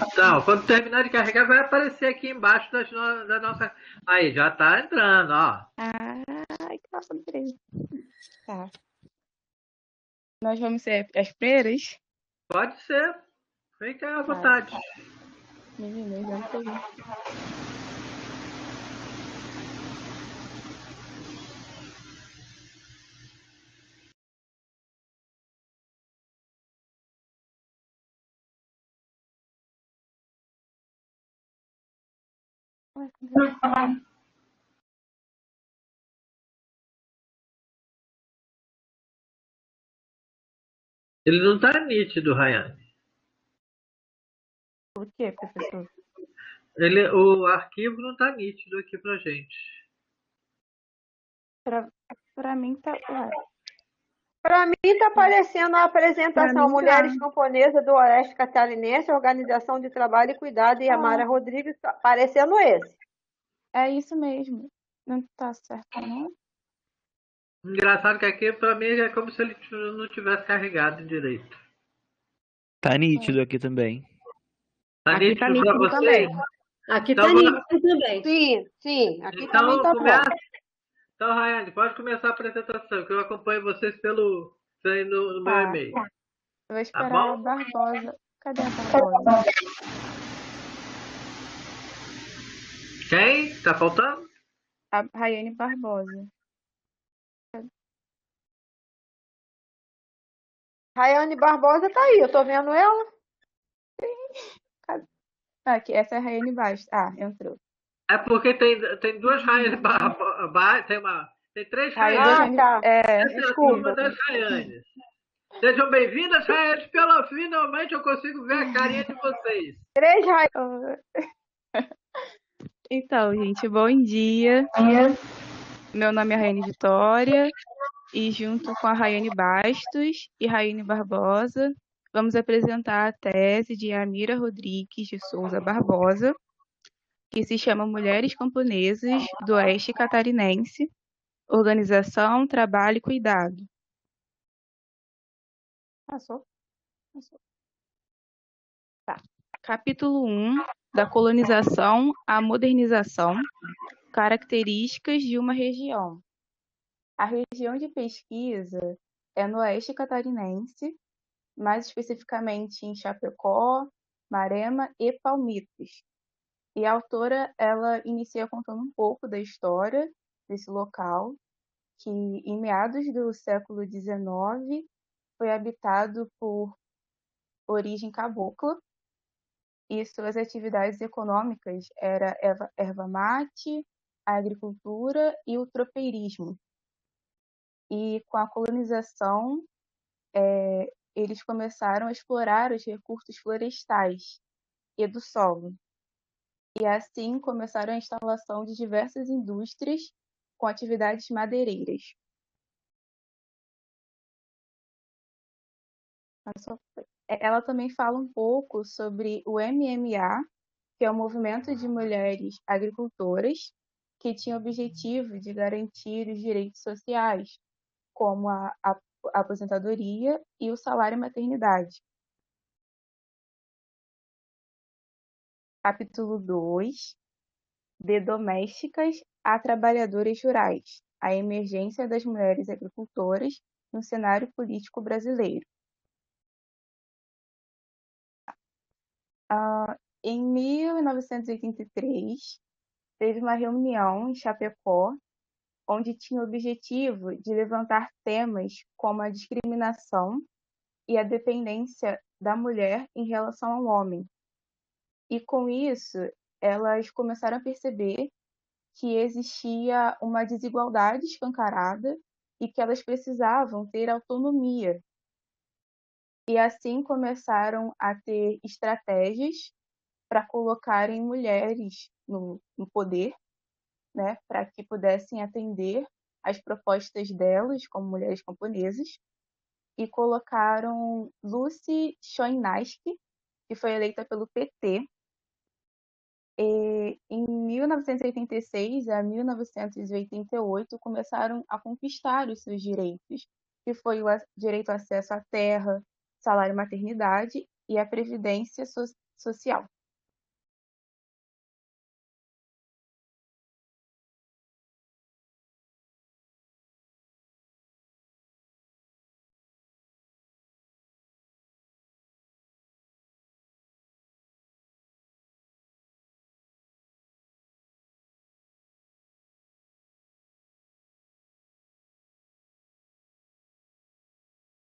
Então, quando terminar de carregar, vai aparecer aqui embaixo da nossa. Aí, já tá entrando, ó. Ai, que nossa, beleza. Tá. Nós vamos ser as freiras? Pode ser. Fica à Tá. vontade. Meninas, entra aí. Ele não tá nítido, Rayane. Por quê, professor? O arquivo não tá nítido aqui pra gente. Pra, pra mim tá. Ué, Para mim está aparecendo a pra apresentação mim tá. Mulheres Camponesas do Oeste Catarinense, Organização de Trabalho e Cuidado, e Amara Rodrigues, tá aparecendo esse. É isso mesmo. Não tá certo, não? Engraçado que aqui, pra mim, é como se ele não tivesse carregado direito. Tá É. nítido aqui também. Tá Aqui tá nítido pra nítido vocês? também. Aqui Então, tá nítido também. Sim, sim, aqui também então está bom. começa. Então, Rayane, pode começar a apresentação, que eu acompanho vocês no meu Tá. e-mail. Eu vou Tá esperar a bom? Barbosa. Cadê a Barbosa? Quem? Tá faltando? A Raiane Barbosa. Rayane Barbosa está aí, eu estou vendo ela. Cadê? Ah, aqui, essa é a Raiane Bastos. Ah, entrou. É porque tem duas Rayane tem três Raiane, Rayane. Ah, tá. é, Essa é a turma Desculpa. das Rayanes. Sejam bem-vindas, Rayanes. Finalmente eu consigo ver a carinha de vocês. Três Rayane. Então, gente, bom dia. Meu nome é Raiane Vitória e junto com a Raiane Bastos e Raiane Barbosa, vamos apresentar a tese de Amira Rodrigues de Souza Barbosa, que se chama Mulheres Camponesas do Oeste Catarinense, Organização, Trabalho e Cuidado. Passou? Passou. Tá. Capítulo 1, da colonização à modernização, características de uma região. A região de pesquisa é no Oeste Catarinense, mais especificamente em Chapecó, Marema e Palmitos. E a autora, ela inicia contando um pouco da história desse local, que em meados do século XIX foi habitado por origem cabocla, e suas atividades econômicas era erva mate, a agricultura e o tropeirismo. E com a colonização, eles começaram a explorar os recursos florestais e do solo. E assim começaram a instalação de diversas indústrias com atividades madeireiras. Ela também fala um pouco sobre o MMA, que é o Movimento de Mulheres Agricultoras, que tinha o objetivo de garantir os direitos sociais, como a aposentadoria e o salário maternidade. Capítulo 2, de domésticas a trabalhadoras rurais, a emergência das mulheres agricultoras no cenário político brasileiro. Em 1983, teve uma reunião em Chapecó, onde tinha o objetivo de levantar temas como a discriminação e a dependência da mulher em relação ao homem. E com isso, elas começaram a perceber que existia uma desigualdade escancarada e que elas precisavam ter autonomia. E assim começaram a ter estratégias para colocarem mulheres no poder, né, para que pudessem atender às propostas delas como mulheres camponesas, e colocaram Lucy Schoenatsky, que foi eleita pelo PT, e em 1986 a 1988 começaram a conquistar os seus direitos, que foi o direito ao acesso à terra, salário maternidade e a previdência social.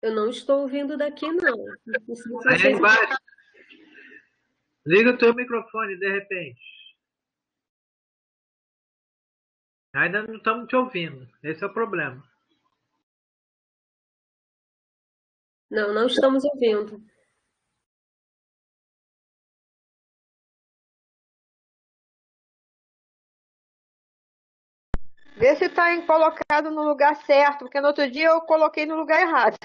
Eu não estou ouvindo daqui, não. Não sei se Aí vocês- embaixo. Liga o teu microfone, de repente. Ainda não estamos te ouvindo. Esse é o problema. Não, não estamos ouvindo. Vê se está colocado no lugar certo, porque no outro dia eu coloquei no lugar errado.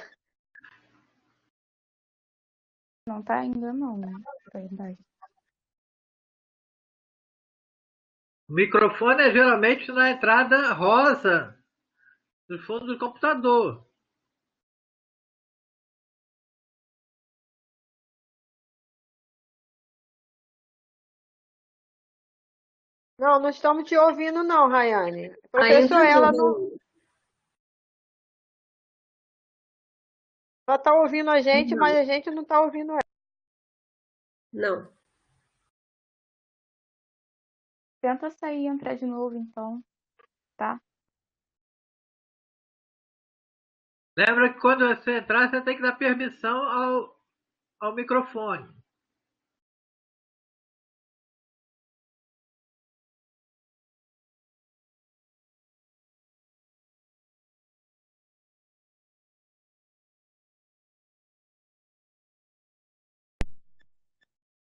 Não tá ainda, não. Verdade. O microfone é geralmente na entrada rosa, no fundo do computador. Não, não estamos te ouvindo, não, Rayane. Ainda Professor, ela não. não. Ela está ouvindo a gente, mas a gente não está ouvindo ela. Não. Tenta sair e entrar de novo, então. Tá? Lembra que quando você entrar, você tem que dar permissão ao microfone.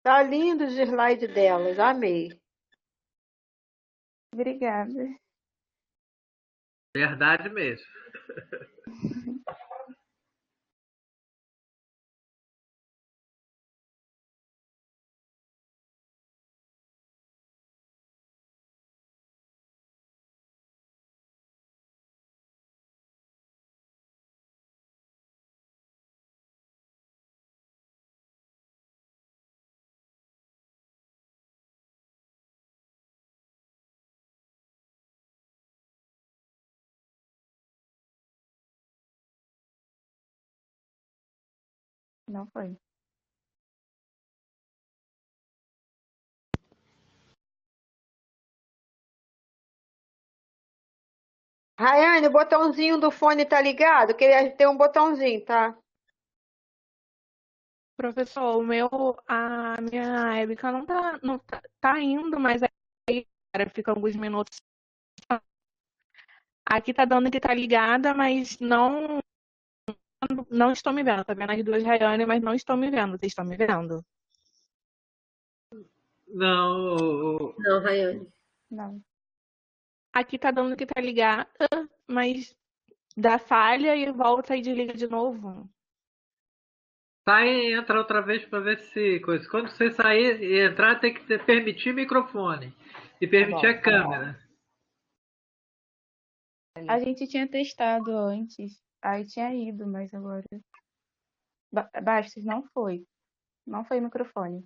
Tá lindo o slide delas, amei. Obrigada. Verdade mesmo. Não foi. Rayane, o botãozinho do fone tá ligado? Que ele tem um botãozinho, tá? Professor, a minha webcam não tá indo, mas aí cara, fica alguns minutos. Aqui tá dando que tá ligada, mas não estou me vendo. Tá vendo as duas Rayane, mas não estou me vendo. Vocês estão me vendo? Não, Não, Rayane. Não. Aqui tá dando que tá ligada, mas dá falha e volta e desliga de novo. sai e entra outra vez para ver se coisa. Quando você sair e entrar, tem que permitir microfone e permitir a câmera. A gente tinha testado antes, aí tinha ido, mas agora. Bastos, não foi. Não foi microfone.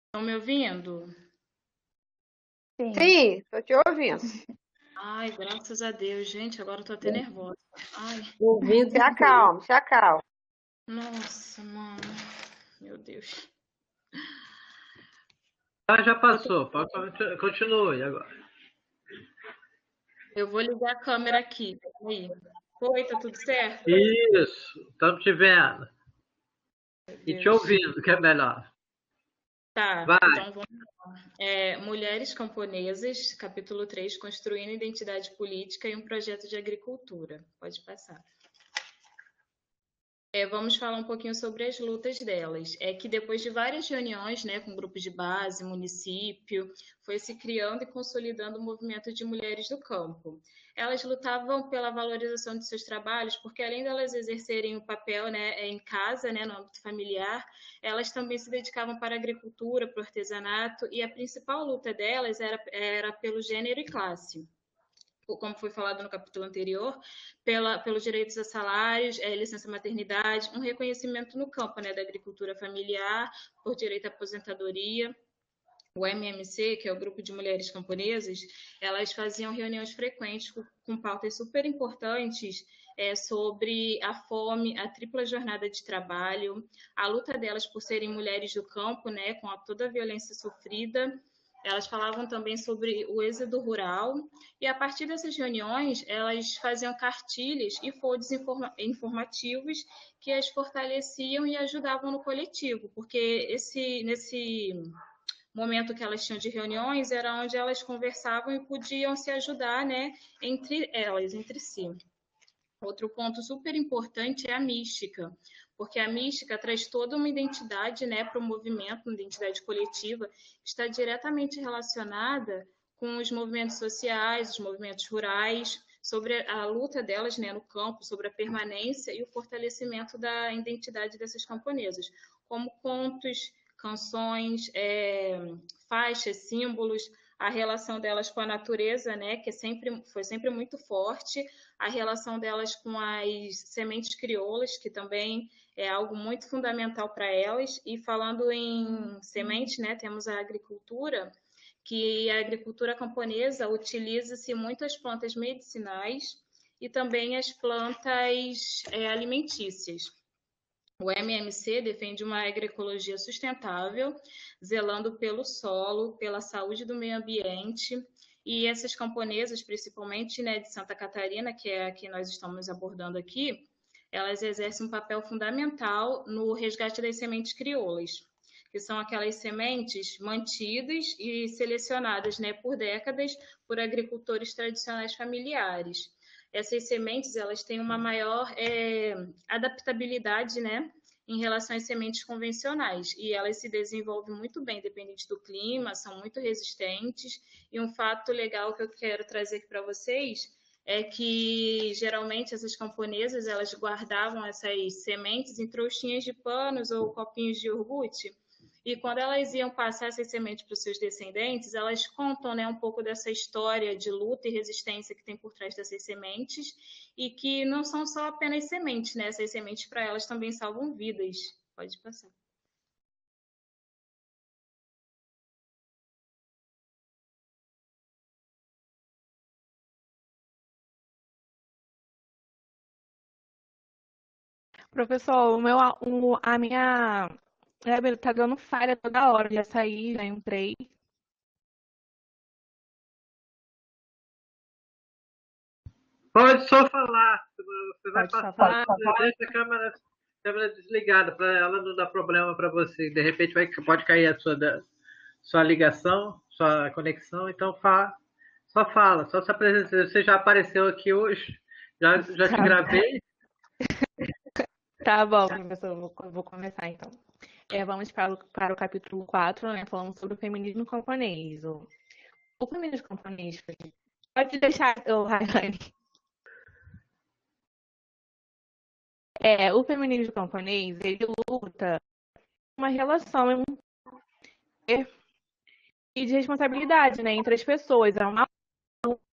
Estão me ouvindo? Sim. Sim, tô te ouvindo. Ai, graças a Deus, gente, agora eu tô até nervosa. Ai, Ouvindo. Se acalma, se acalma. nossa, mano. Meu Deus. Já passou, continue agora. Eu vou ligar a câmera aqui. Aí. Oi, tá tudo certo? Isso, estamos te vendo. E te Deus. ouvindo, que é melhor. Tá, Vai. então vamos lá. Mulheres Camponesas, capítulo 3, Construindo Identidade Política e um Projeto de Agricultura. Pode passar. Vamos falar um pouquinho sobre as lutas delas. É que depois de várias reuniões, né, com grupos de base, município, foi se criando e consolidando o movimento de mulheres do campo. Elas lutavam pela valorização de seus trabalhos, porque além delas exercerem o papel, né, em casa, né, no âmbito familiar, elas também se dedicavam para a agricultura, para o artesanato, e a principal luta delas era pelo gênero e classe, como foi falado no capítulo anterior, pelos direitos a salários, licença maternidade, um reconhecimento no campo, né, da agricultura familiar, por direito à aposentadoria. O MMC, que é o Grupo de Mulheres Camponesas, elas faziam reuniões frequentes com pautas super importantes sobre a fome, a tripla jornada de trabalho, a luta delas por serem mulheres do campo, né, com toda a violência sofrida. Elas falavam também sobre o êxodo rural e, a partir dessas reuniões, elas faziam cartilhas e folhas informativos que as fortaleciam e ajudavam no coletivo, porque nesse momento que elas tinham de reuniões era onde elas conversavam e podiam se ajudar, né, entre si. Outro ponto super importante é a mística, porque a mística traz toda uma identidade, né, para o movimento, uma identidade coletiva, que está diretamente relacionada com os movimentos sociais, os movimentos rurais, sobre a luta delas, né, no campo, sobre a permanência e o fortalecimento da identidade dessas camponesas, como contos, canções, faixas, símbolos, a relação delas com a natureza, né, que foi sempre muito forte, a relação delas com as sementes crioulas, que também é algo muito fundamental para elas. E falando em sementes, né, temos a agricultura, que a agricultura camponesa utiliza-se muito as plantas medicinais e também as plantas alimentícias. O MMC defende uma agroecologia sustentável, zelando pelo solo, pela saúde do meio ambiente, e essas camponesas, principalmente, né, de Santa Catarina, que é a que nós estamos abordando aqui, elas exercem um papel fundamental no resgate das sementes crioulas, que são aquelas sementes mantidas e selecionadas, né, por décadas por agricultores tradicionais familiares. Essas sementes, elas têm uma maior adaptabilidade, né, em relação às sementes convencionais, e elas se desenvolvem muito bem, dependente do clima, são muito resistentes. E um fato legal que eu quero trazer aqui para vocês é que geralmente essas camponesas, elas guardavam essas sementes em trouxinhas de panos ou copinhos de iogurte, e quando elas iam passar essas sementes para os seus descendentes, elas contam, né, um pouco dessa história de luta e resistência que tem por trás dessas sementes, e que não são só apenas sementes, né? Essas sementes para elas também salvam vidas. Pode passar. Professor, a minha tá dando falha toda hora. Já saí, já entrei. Pode só falar. Você vai Pode só passar, falar. deixa a câmera desligada para ela não dar problema para você. De repente pode cair a sua ligação, sua conexão. Então só fala, só se apresenta. Você já apareceu aqui hoje, já te gravei. Tá bom, professor, vou começar então. Vamos para o capítulo 4, né, falando sobre o feminismo camponês. O feminismo camponês, pode deixar, Raiane. O feminismo camponês, ele luta uma relação e de responsabilidade, né, entre as pessoas. É uma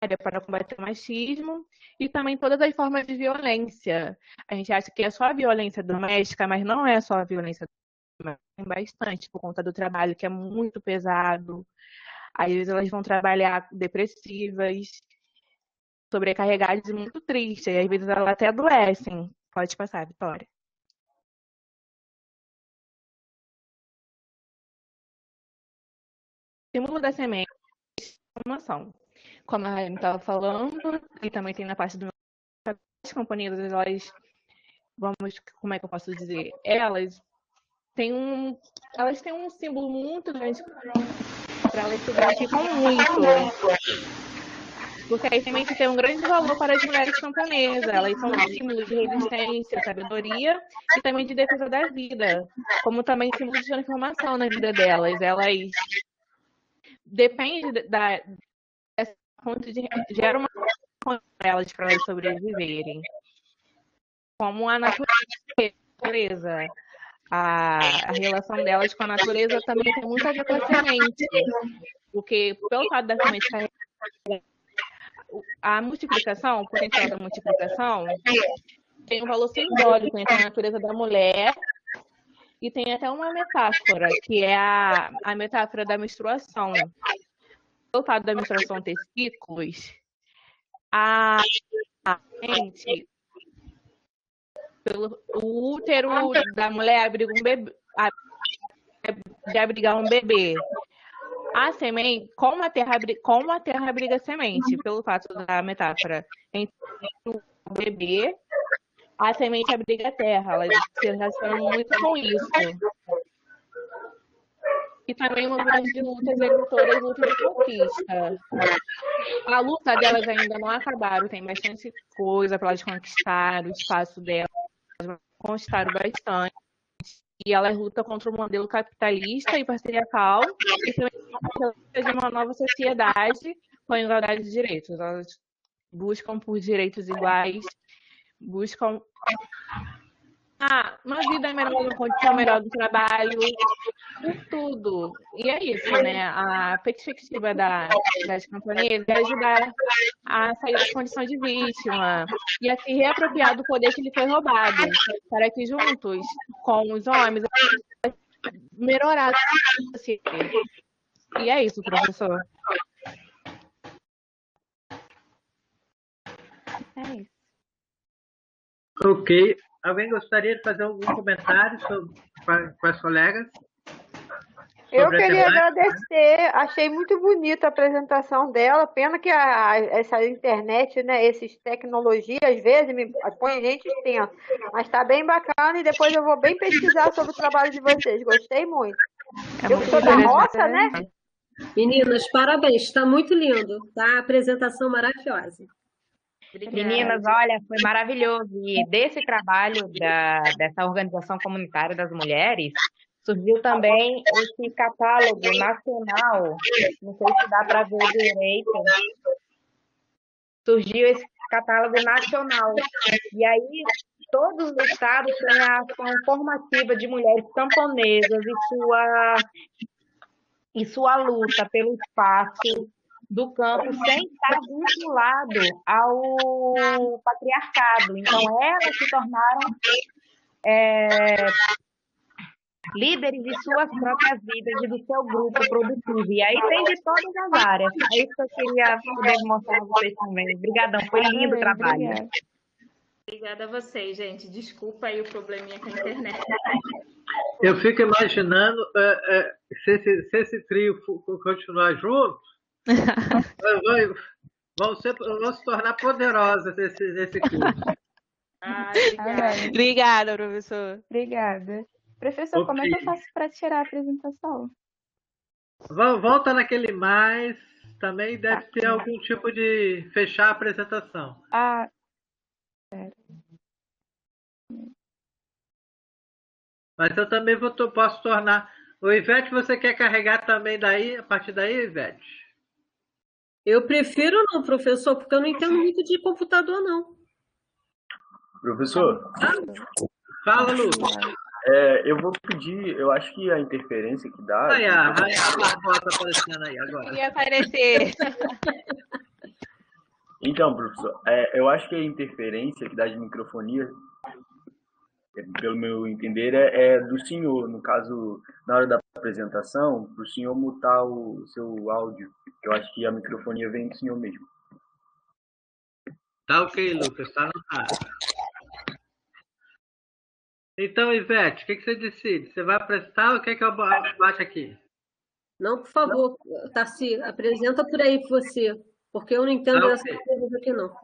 área para combater o machismo e também todas as formas de violência. A gente acha que é só a violência doméstica, mas não é só a violência doméstica, tem bastante por conta do trabalho que é muito pesado. Às vezes elas vão trabalhar depressivas, sobrecarregadas e muito tristes. E às vezes elas até adoecem. Pode passar, Vitória. O símbolo da semente é a formação. Como a Raine estava falando, e também tem na parte do as camponesas, elas, como é que eu posso dizer? Elas elas têm um símbolo muito grande para elas, se identificam muito. Porque as sementes têm um grande valor para as mulheres camponesas. Elas são um símbolo de resistência, sabedoria e também de defesa da vida, como também símbolo de transformação na vida delas. Elas dependem dessa fonte gera uma fonte para elas sobreviverem. Como a natureza, a relação delas com a natureza também tem muito a ver com a semente. Porque pelo fato da semente carregar a multiplicação, o potencial da multiplicação, tem um valor simbólico entre a natureza da mulher e tem até uma metáfora, que é a metáfora da menstruação. Pelo fato da menstruação ter ciclos, a gente, o útero da mulher abriga um bebê, de abrigar um bebê. A semente, como a terra abriga a semente, pelo fato da metáfora entre o bebê, a semente abriga a terra. Elas se relacionam muito com isso. E também uma grande luta agricultoras, luta de conquista. A luta delas ainda não acabaram, tem bastante coisa para elas conquistar, o espaço delas, conquistaram bastante. E elas lutam contra o modelo capitalista e patriarcal e também de uma nova sociedade com igualdade de direitos. Elas buscam por direitos iguais, buscam uma vida melhor, uma condição melhor do trabalho, por tudo. E é isso, né? A perspectiva das camponesas é ajudar a sair da condição de vítima e a se reapropriar do poder que lhe foi roubado, para que juntos, com os homens, melhorar a sociedade. E é isso, professor. É isso. Ok. Alguém gostaria de fazer algum comentário com as colegas? Eu queria agradecer, achei muito bonita a apresentação dela, pena que essa internet, né, essas tecnologias, às vezes me põe gente tensa, mas está bem bacana e depois eu vou bem pesquisar sobre o trabalho de vocês, gostei muito. Eu sou da roça, né? Meninas, parabéns, está muito lindo, tá? Apresentação maravilhosa. Obrigada. Meninas, olha, foi maravilhoso. E desse trabalho dessa organização comunitária das mulheres, surgiu também esse catálogo nacional, não sei se dá para ver direito, surgiu esse catálogo nacional. E aí, todos os estados têm a ação formativa de mulheres camponesas e sua luta pelo espaço do campo sem estar vinculado ao patriarcado. Então, elas se tornaram líderes de suas próprias vidas e do seu grupo produtivo. E aí tem de todas as áreas. É isso que eu queria poder mostrar a vocês também. Obrigadão, foi lindo o trabalho. Obrigada a vocês, gente. Desculpa aí o probleminha com a internet. Eu fico imaginando se esse trio continuar junto, vão se tornar poderosas nesse curso. Obrigada, professor. Obrigada. Professor, como é que eu faço para tirar a apresentação? Volta naquele mais, também deve ter algum tipo de fechar a apresentação. Certo. Mas eu também posso tornar. O Ivete, você quer carregar também daí, a partir daí, Ivete? Eu prefiro não, professor, porque eu não entendo muito de computador, não. Professor? Fala, Lu. Eu vou pedir, eu acho que a interferência que dá... Aí, a Barbota aparecendo aí agora. Ia aparecer. Então, professor, eu acho que a interferência que dá de microfonia, pelo meu entender, é do senhor. No caso, na hora da apresentação, para o senhor mutar o seu áudio. Eu acho que a microfonia vem do senhor mesmo. Tá ok, Lucas, tá anotado. Então, Ivete, o que você decide? Você vai apresentar ou quer que eu baixe aqui? Não, por favor, Tarci, apresenta por aí você, porque eu não entendo essas coisas aqui, não.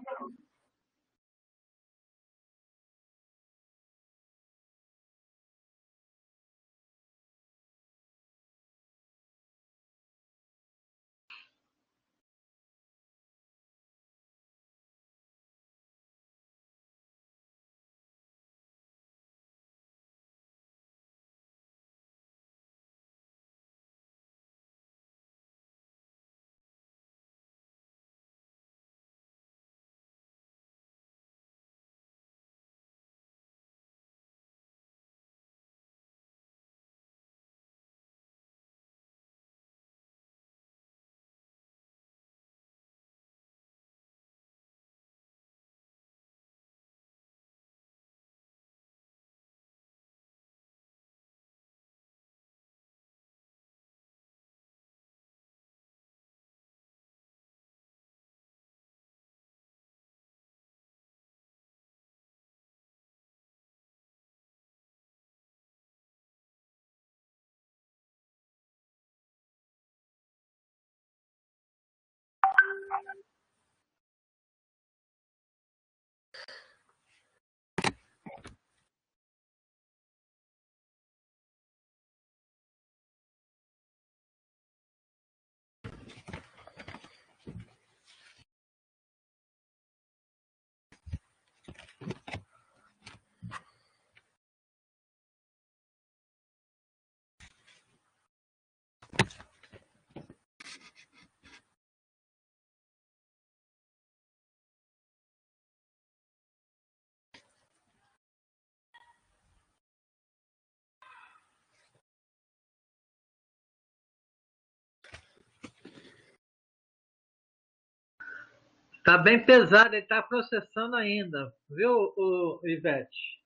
Tá bem pesado, ele está processando ainda, viu, o Ivete?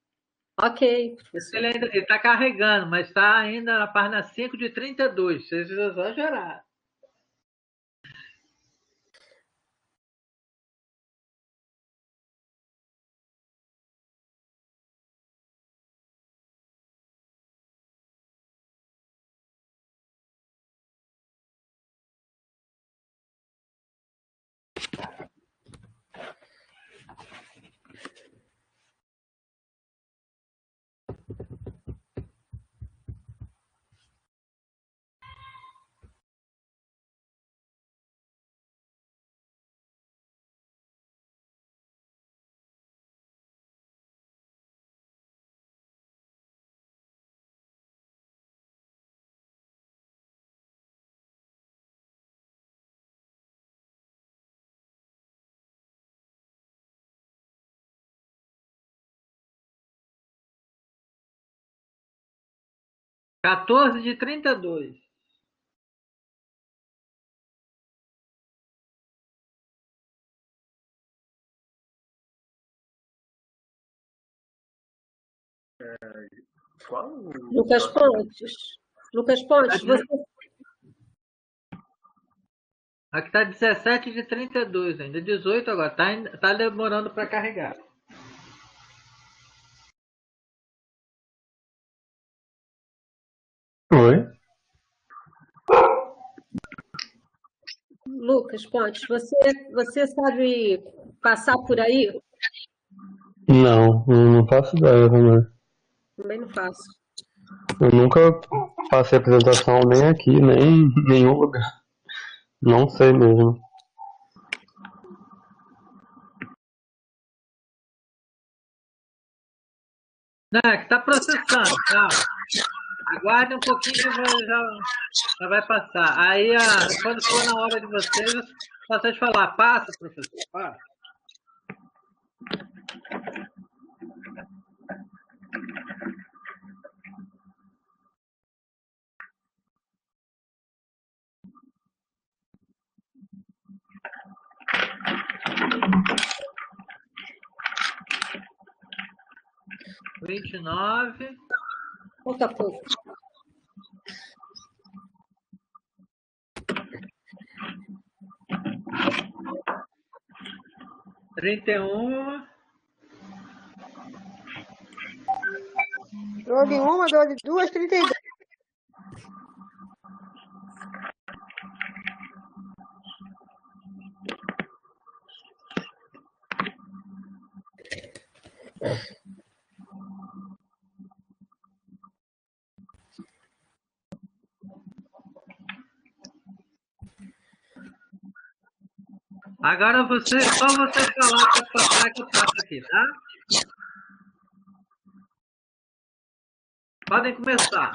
Ok, professor. Ele está carregando, mas está ainda na página 5 de 32. Vocês exageraram. Quatorze de 32. Qual? Lucas Pontes. Lucas Pontes, você... Aqui está 17 de 32 ainda. 18 agora. Tá demorando para carregar. Oi? Lucas Pontes, você sabe passar por aí? Não faço ideia também. Também não faço. Eu nunca passei apresentação nem aqui, nem em nenhum lugar. Não sei mesmo. Não, é que está processando. Tá? Aguarde um pouquinho que já vai passar. Aí, quando for na hora de vocês falar, passa, professor, passa. Vinte e 29. Falta pouco. Trinta e 31. Dou-lhe uma, dou-lhe duas, 32. Agora só você falar para passar que eu passo aqui, tá? Podem começar.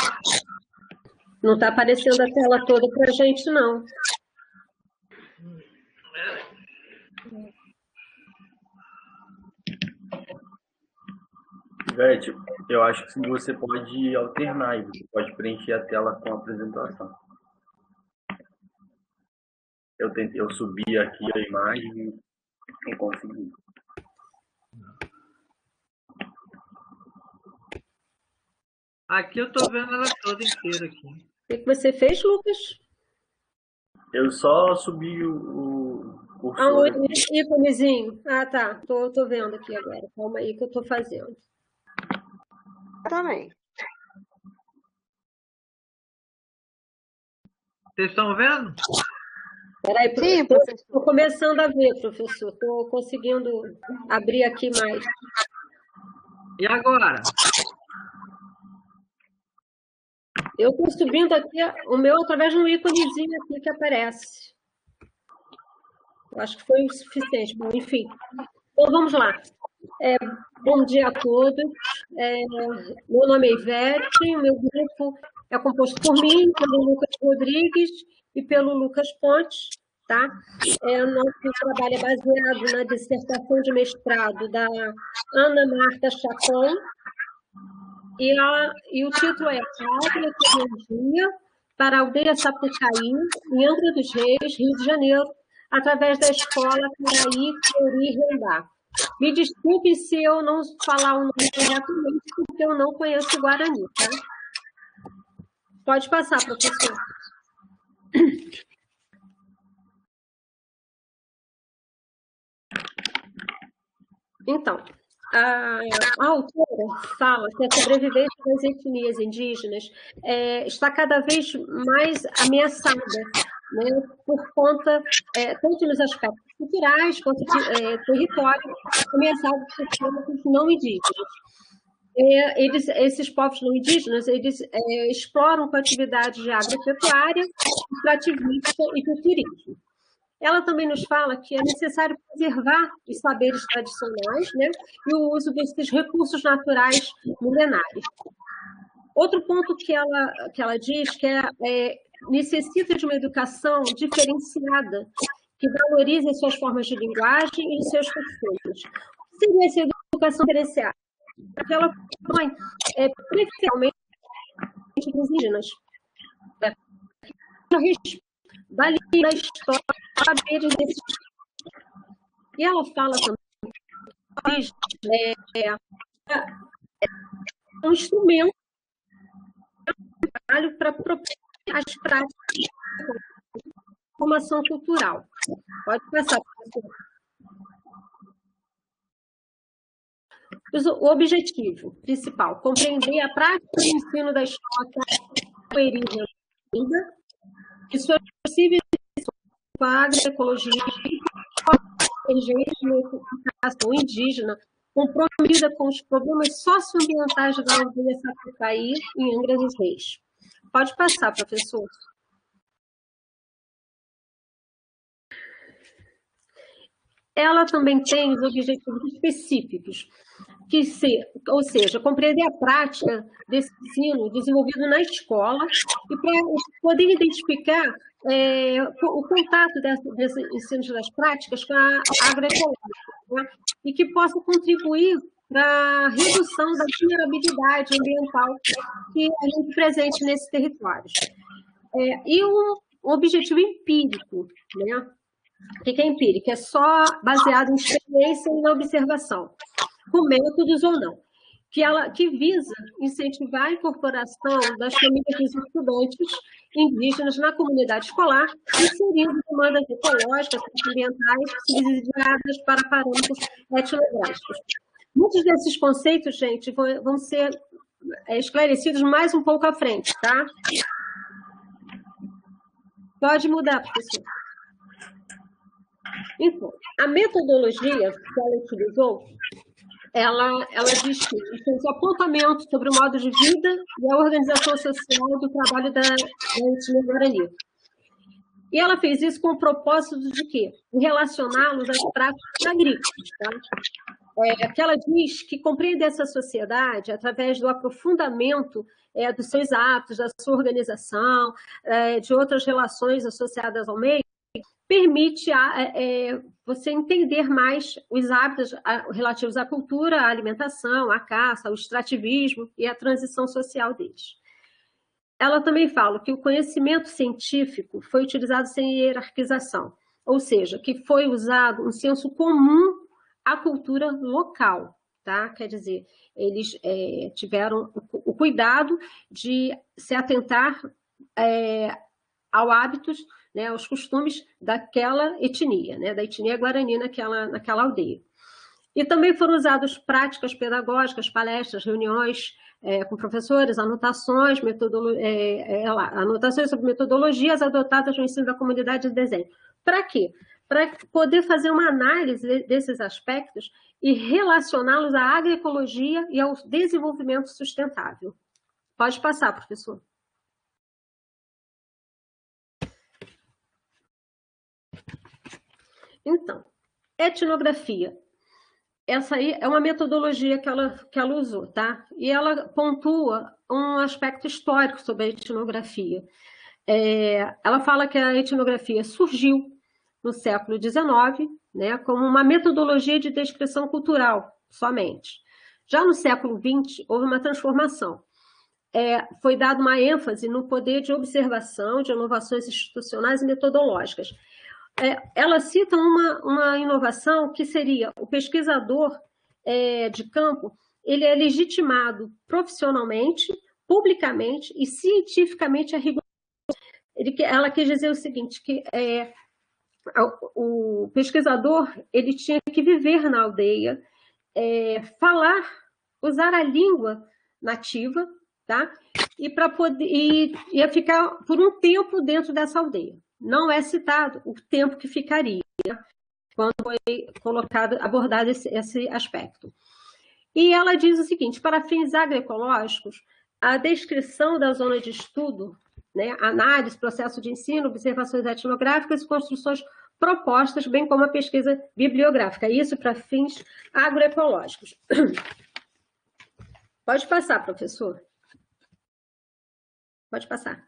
Não está aparecendo a tela toda para a gente, não. Ivete, eu acho que você pode alternar e você pode preencher a tela com a apresentação. Eu subi aqui a imagem e não consegui. Aqui eu estou vendo ela toda inteira aqui. O que você fez, Lucas? Eu só subi o o íconezinho. Ah, tá. Tô vendo aqui agora. Calma aí que eu tô fazendo. Também. Vocês estão vendo? Peraí, Sim, professor. Estou começando a ver, professor. Estou conseguindo abrir aqui mais. E agora? Eu estou subindo aqui o meu através de um íconezinho aqui que aparece. Eu acho que foi o suficiente. Bom, enfim. Então, vamos lá. Bom dia a todos. Meu nome é Ivete, o meu grupo é composto por mim, pelo Lucas Rodrigues e pelo Lucas Pontes. Tá? Nosso trabalho é baseado na dissertação de mestrado da Ana Marta Chacon, e o título é Agroecologia para a Aldeia Sapucaí, em Angra dos Reis, Rio de Janeiro, através da escola Caraí Cori Rendá. Me desculpe se eu não falar o nome corretamente, porque eu não conheço o Guarani, tá? Pode passar, professor. Então, a autora fala que a sobrevivência das etnias indígenas está cada vez mais ameaçada, né, por conta, tanto nos aspectos culturais quanto de território, ameaçado por povos não indígenas. Esses povos não indígenas, eles exploram com atividades de agropecuária, extrativista e do turismo. Ela também nos fala que é necessário preservar os saberes tradicionais, né, e o uso desses recursos naturais milenares. Outro ponto que ela diz que necessita de uma educação diferenciada, que valorize as suas formas de linguagem e os seus costumes. O que seria essa educação diferenciada? Porque ela propõe, preferencialmente, os indígenas, da história, saberes desses. E ela fala também um instrumento para propor as práticas de formação cultural. Pode passar, professor. O objetivo principal, compreender a prática do ensino da escola e suas possíveis com a agroecologia, a educação indígena, comprometida com os problemas socioambientais da aldeia Sapucaí em Angra dos Reis. Pode passar, professor. Ela também tem os objetivos específicos, ou seja, compreender a prática desse ensino desenvolvido na escola e para poder identificar o contato desses ensinos das práticas com a agroecológica, né? E que possa contribuir para a redução da vulnerabilidade ambiental que é presente nesses territórios. E um objetivo empírico, né? O que é empírico? É só baseado em experiência e na observação, com métodos ou não, que visa incentivar a incorporação das famílias dos estudantes indígenas na comunidade escolar, inserindo demandas ecológicas, ambientais, subsidiadas para parâmetros etnográficos. Muitos desses conceitos, gente, vão ser esclarecidos mais um pouco à frente, tá? Pode mudar, professor. Então, a metodologia que ela utilizou, ela diz que fez um apontamento sobre o modo de vida e a organização social do trabalho da etnia Guarani. E ela fez isso com o propósito de quê? De relacioná-los às práticas agrícolas. Tá? Que ela diz que compreende essa sociedade através do aprofundamento dos seus hábitos, da sua organização, de outras relações associadas ao meio, permite você entender mais os hábitos relativos à cultura, à alimentação, à caça, ao extrativismo e à transição social deles. Ela também fala que o conhecimento científico foi utilizado sem hierarquização, ou seja, que foi usado um senso comum à cultura local. Tá? Quer dizer, eles tiveram o cuidado de se atentar aos hábitos, né, aos costumes daquela etnia, né, da etnia guarani naquela aldeia. E também foram usadas práticas pedagógicas, palestras, reuniões com professores, anotações sobre metodologias adotadas no ensino da comunidade de desenho. Para quê? Para poder fazer uma análise desses aspectos e relacioná-los à agroecologia e ao desenvolvimento sustentável. Pode passar, professor. Então, etnografia. Essa aí é uma metodologia que ela usou, tá? E ela pontua um aspecto histórico sobre a etnografia. Ela fala que a etnografia surgiu no século XIX, né, como uma metodologia de descrição cultural, somente. Já no século XX, houve uma transformação. Foi dada uma ênfase no poder de observação de inovações institucionais e metodológicas. ela cita uma inovação que seria o pesquisador de campo, ele é legitimado profissionalmente, publicamente e cientificamente a rigor. Ela quis dizer o seguinte, que o pesquisador ele tinha que viver na aldeia, falar, usar a língua nativa, tá? E para poder ia ficar por um tempo dentro dessa aldeia. Não é citado o tempo que ficaria, né? Quando foi abordado esse aspecto. E ela diz o seguinte: para fins agroecológicos, a descrição da zona de estudo, né, análise, processo de ensino, observações etnográficas e construções propostas, bem como a pesquisa bibliográfica. Isso para fins agroecológicos. Pode passar, professor. Pode passar.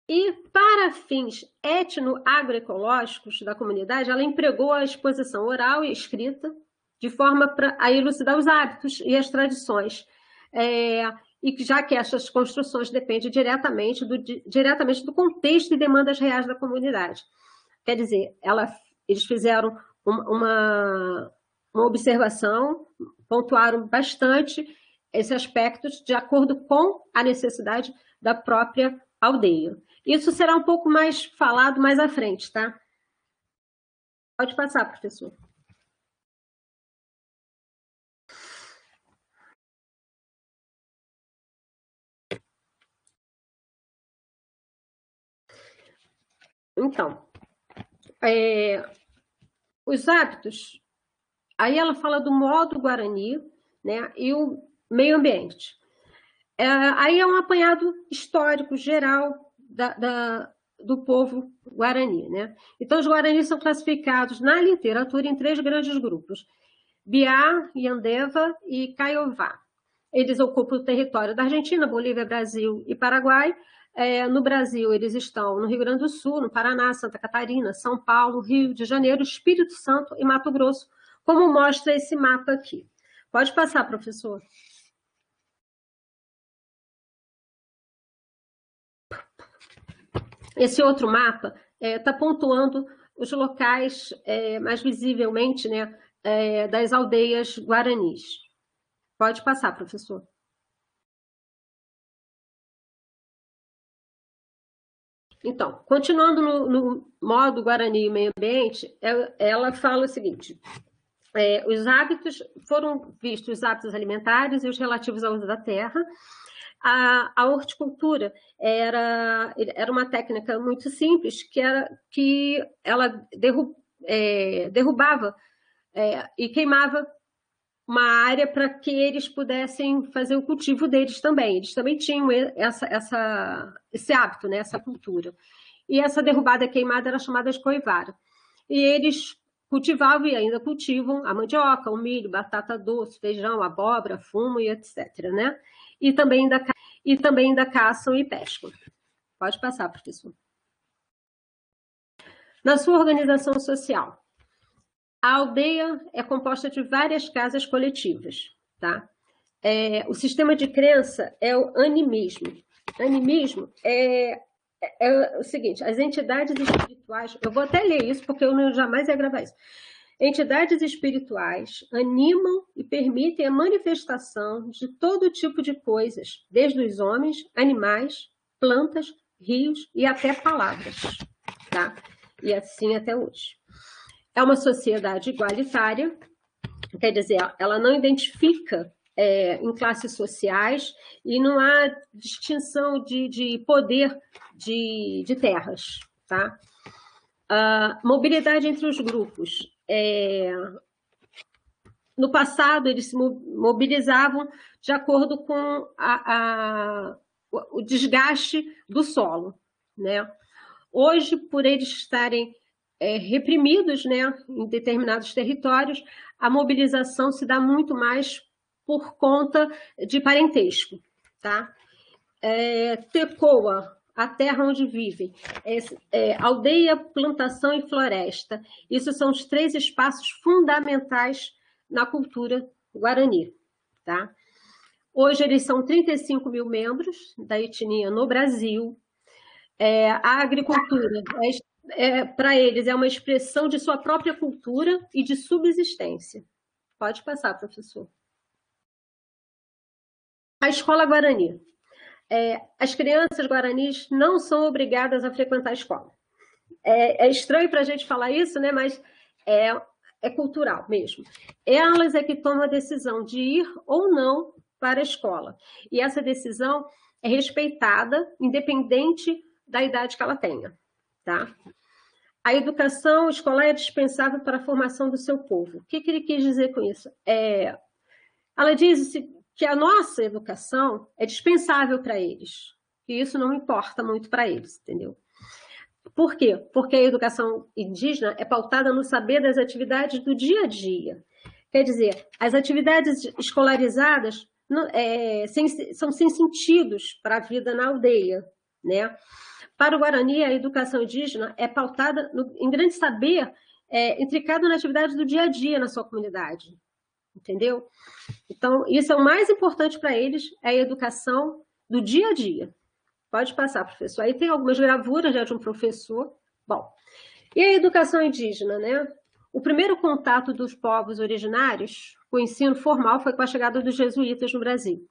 E para fins etno-agroecológicos da comunidade, ela empregou a exposição oral e escrita de forma a elucidar os hábitos e as tradições, e já que essas construções dependem diretamente do contexto e demandas reais da comunidade. Quer dizer, eles fizeram uma observação, pontuaram bastante esses aspectos de acordo com a necessidade da própria aldeia. Isso será um pouco mais falado mais à frente, tá? Pode passar, professor. Então, os hábitos, aí ela fala do modo Guarani, né, e o meio ambiente. Aí é um apanhado histórico geral do povo Guarani, né? Então, os Guaranis são classificados na literatura em 3 grandes grupos: Biá, Yandeva e Caiová. Eles ocupam o território da Argentina, Bolívia, Brasil e Paraguai. No Brasil, eles estão no Rio Grande do Sul, no Paraná, Santa Catarina, São Paulo, Rio de Janeiro, Espírito Santo e Mato Grosso, como mostra esse mapa aqui. Pode passar, professor. Esse outro mapa está pontuando os locais mais visivelmente, né, das aldeias guaranis. Pode passar, professor. Então, continuando no modo Guarani e meio ambiente, ela fala o seguinte: os hábitos foram vistos, os hábitos alimentares e os relativos ao uso da terra. A horticultura era uma técnica muito simples, que ela derrubava e queimava uma área para que eles pudessem fazer o cultivo deles também. Eles também tinham esse hábito, né, essa cultura. E essa derrubada queimada era chamada de coivara. E eles cultivavam e ainda cultivam a mandioca, o milho, batata doce, feijão, abóbora, fumo e etc., né? E também ainda caçam e pescam. Pode passar, professor. Na sua organização social, a aldeia é composta de várias casas coletivas, tá? O sistema de crença é o animismo. Animismo é o seguinte: as entidades espirituais, eu vou até ler isso porque eu jamais ia gravar isso. Entidades espirituais animam e permitem a manifestação de todo tipo de coisas, desde os homens, animais, plantas, rios e até palavras, tá? E assim até hoje. É uma sociedade igualitária, quer dizer, ela não identifica em classes sociais e não há distinção de poder de terras, tá? Mobilidade entre os grupos. No passado, eles se mobilizavam de acordo com o desgaste do solo, né? Hoje, por eles estarem reprimidos, né, em determinados territórios, a mobilização se dá muito mais por conta de parentesco, tá? Tecoa, a terra onde vivem, aldeia, plantação e floresta. Isso são os 3 espaços fundamentais na cultura guarani, tá? Hoje eles são 35 mil membros da etnia no Brasil. A agricultura, para eles, é uma expressão de sua própria cultura e de subsistência. Pode passar, professor. A escola Guarani. As crianças guaranis não são obrigadas a frequentar a escola. É estranho para a gente falar isso, né? Mas é cultural mesmo. Elas é que tomam a decisão de ir ou não para a escola. E essa decisão é respeitada, independente da idade que ela tenha. Tá? A educação escolar é dispensável para a formação do seu povo. O que ele quis dizer com isso? Ela diz que a nossa educação é dispensável para eles, que isso não importa muito para eles, entendeu? Por quê? Porque a educação indígena é pautada no saber das atividades do dia a dia. Quer dizer, as atividades escolarizadas são sem sentidos para a vida na aldeia, né? Para o Guarani, a educação indígena é pautada em grande saber intricado na atividade do dia a dia na sua comunidade, entendeu? Então, isso é o mais importante para eles, é a educação do dia a dia. Pode passar, professor. Aí tem algumas gravuras já de um professor. Bom, e a educação indígena, né? O primeiro contato dos povos originários com o ensino formal foi com a chegada dos jesuítas no Brasil.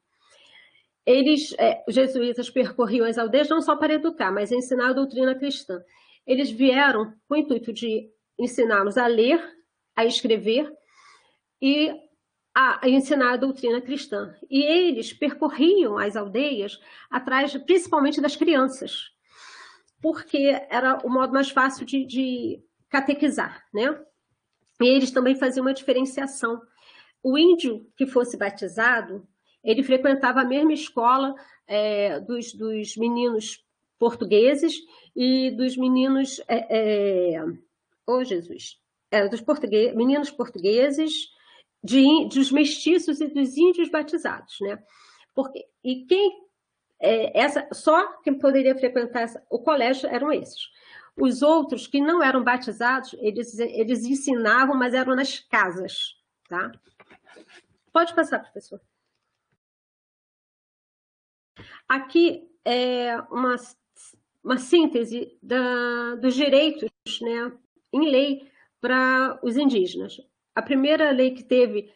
Os jesuítas percorriam as aldeias não só para educar, mas ensinar a doutrina cristã. Eles vieram com o intuito de ensiná-los a ler, a escrever e a ensinar a doutrina cristã. E eles percorriam as aldeias atrás, principalmente das crianças, porque era o modo mais fácil de catequizar, né? E eles também faziam uma diferenciação. O índio que fosse batizado, ele frequentava a mesma escola dos meninos portugueses e dos meninos... meninos portugueses, dos mestiços e dos índios batizados, né? Só quem poderia frequentar o colégio eram esses. Os outros que não eram batizados, eles ensinavam, mas eram nas casas, tá? Pode passar, professor. Aqui é uma síntese dos direitos, né, em lei para os indígenas. A primeira lei que teve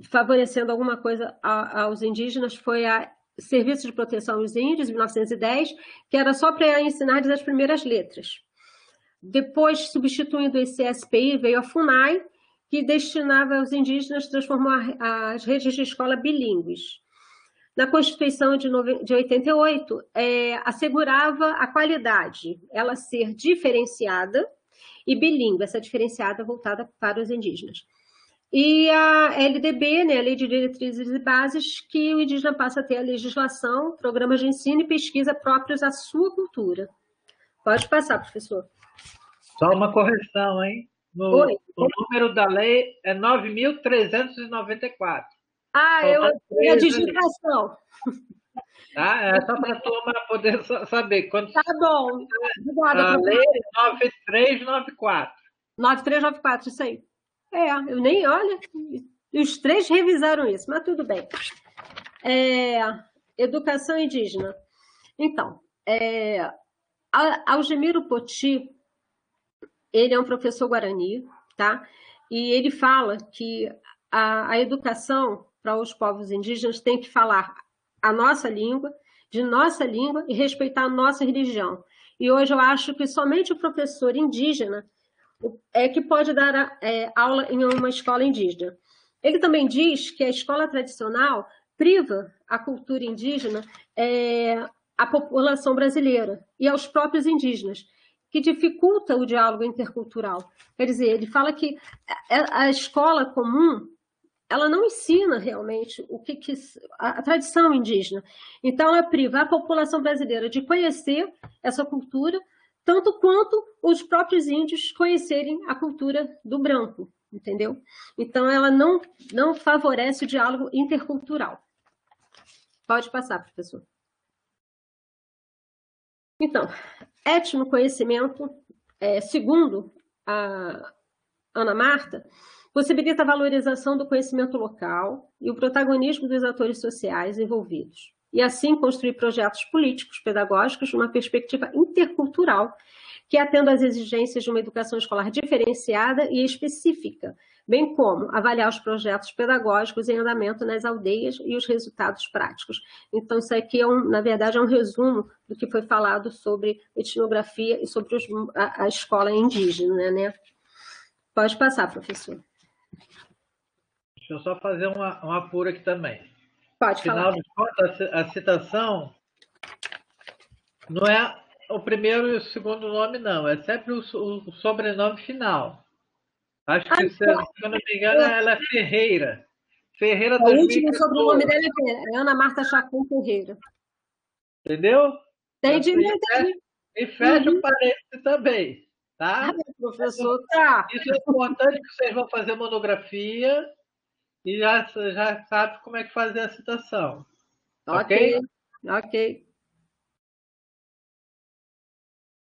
favorecendo alguma coisa aos indígenas foi a Serviço de Proteção aos Índios, em 1910, que era só para ensinar as primeiras letras. Depois, substituindo esse SPI, veio a FUNAI, que destinava aos indígenas transformar as redes de escola bilíngues. Na Constituição de 88, assegurava a qualidade, ela ser diferenciada e bilíngue, essa diferenciada voltada para os indígenas. E a LDB, né, a Lei de Diretrizes e Bases, que o indígena passa a ter a legislação, programas de ensino e pesquisa próprios à sua cultura. Pode passar, professor. Só uma correção, hein? O número da lei é 9.394. Eu a digitação. Tá? É só para a turma poder saber. Tá bom. Obrigada, a lei é 9394. 9394, isso aí. Eu nem, olha, os três revisaram isso, mas tudo bem. Educação indígena. Então, Algemiro Poti, ele é um professor guarani, tá? E ele fala que a educação para os povos indígenas tem que falar a nossa língua, de nossa língua e respeitar a nossa religião. E hoje eu acho que somente o professor indígena é que pode dar aula em uma escola indígena. Ele também diz que a escola tradicional priva a cultura indígena à população brasileira e aos próprios indígenas, que dificulta o diálogo intercultural. Quer dizer, ele fala que a escola comum ela não ensina realmente a tradição indígena. Então, ela priva a população brasileira de conhecer essa cultura, tanto quanto os próprios índios conhecerem a cultura do branco, entendeu? Então, ela não favorece o diálogo intercultural. Pode passar, professor. Então, etnoconhecimento, segundo a Ana Marta, Possibilita a valorização do conhecimento local e o protagonismo dos atores sociais envolvidos. E assim construir projetos políticos, pedagógicos, numa perspectiva intercultural, que atenda às exigências de uma educação escolar diferenciada e específica, bem como avaliar os projetos pedagógicos em andamento nas aldeias e os resultados práticos. Então, isso aqui, na verdade, é um resumo do que foi falado sobre etnografia e sobre a escola indígena, né? Pode passar, professor. Deixa eu só fazer um apuro aqui também. Pode falar. Afinal de contas, a citação não é o primeiro e o segundo nome, não. É sempre o sobrenome final. Acho que, se eu não me engano, ela é Ferreira. Ferreira O último sobrenome dela é Ana Marta Chacon Ferreira. Entendeu? Entendi. E fecha o parênteses também. Tá? Professor, tá. Isso é importante, que vocês vão fazer monografia e já sabe como é que fazer a citação. Ok? Ok.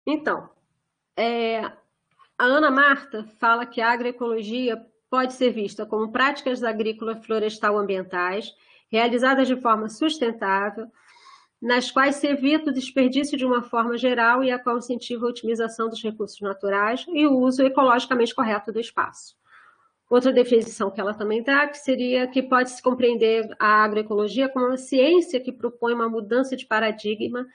Então, a Ana Marta fala que a agroecologia pode ser vista como práticas agrícolas florestal ambientais realizadas de forma sustentável, nas quais se evita o desperdício de uma forma geral e a qual incentiva a otimização dos recursos naturais e o uso ecologicamente correto do espaço. Outra definição que ela também dá, que seria que pode-se compreender a agroecologia como uma ciência que propõe uma mudança de paradigma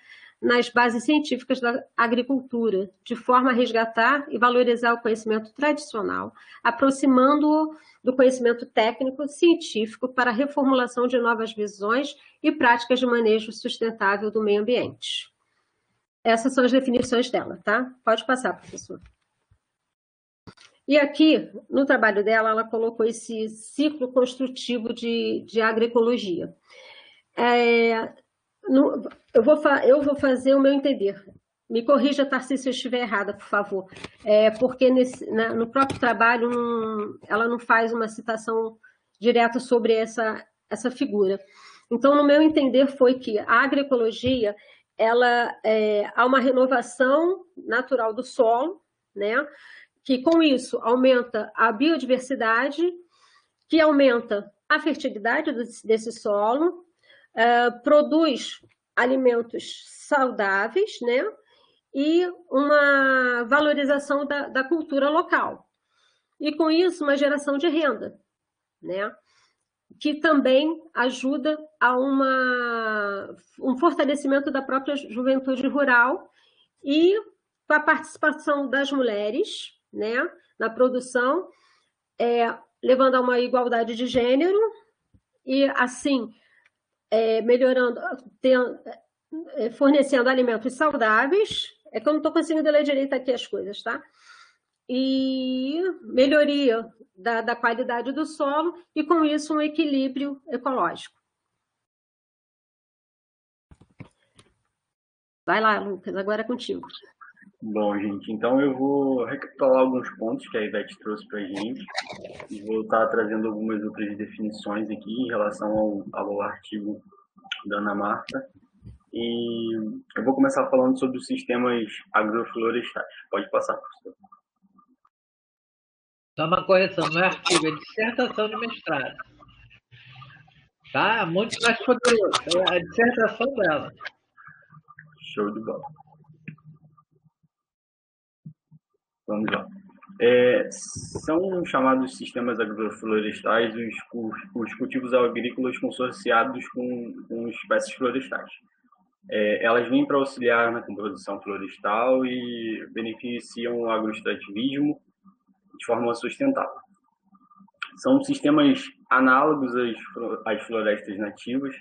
nas bases científicas da agricultura, de forma a resgatar e valorizar o conhecimento tradicional, aproximando-o do conhecimento técnico científico para a reformulação de novas visões e práticas de manejo sustentável do meio ambiente. Essas são as definições dela, tá? Pode passar, professor. E aqui, no trabalho dela, ela colocou esse ciclo construtivo de agroecologia. Eu vou fazer o meu entender. Me corrija, Tarcísio, se eu estiver errada, por favor. Porque no próprio trabalho ela não faz uma citação direta sobre essa figura. Então, no meu entender, foi que a agroecologia, há uma renovação natural do solo, né? Que com isso aumenta a biodiversidade, que aumenta a fertilidade desse solo, produz alimentos saudáveis, né? E uma valorização da cultura local. E com isso, uma geração de renda, né? Que também ajuda a um fortalecimento da própria juventude rural e com a participação das mulheres, né, na produção, levando a uma igualdade de gênero e, assim, melhorando, fornecendo alimentos saudáveis. É que eu não estou conseguindo ler direito aqui as coisas, tá? E melhoria da qualidade do solo e, com isso, um equilíbrio ecológico. Vai lá, Lucas, agora é contigo. Bom, gente, então eu vou recapitular alguns pontos que a Ivete trouxe para a gente e vou estar trazendo algumas outras definições aqui em relação ao artigo da Ana Marta. E eu vou começar falando sobre os sistemas agroflorestais. Pode passar, professor. Só uma correção, não é artigo, é dissertação de mestrado. Tá? Muito mais poderoso. É a dissertação dela. Show de bola. Vamos lá. São chamados sistemas agroflorestais os cultivos agrícolas consorciados com espécies florestais. Elas vêm para auxiliar na composição florestal e beneficiam o agroextrativismo de forma sustentável. São sistemas análogos às florestas nativas,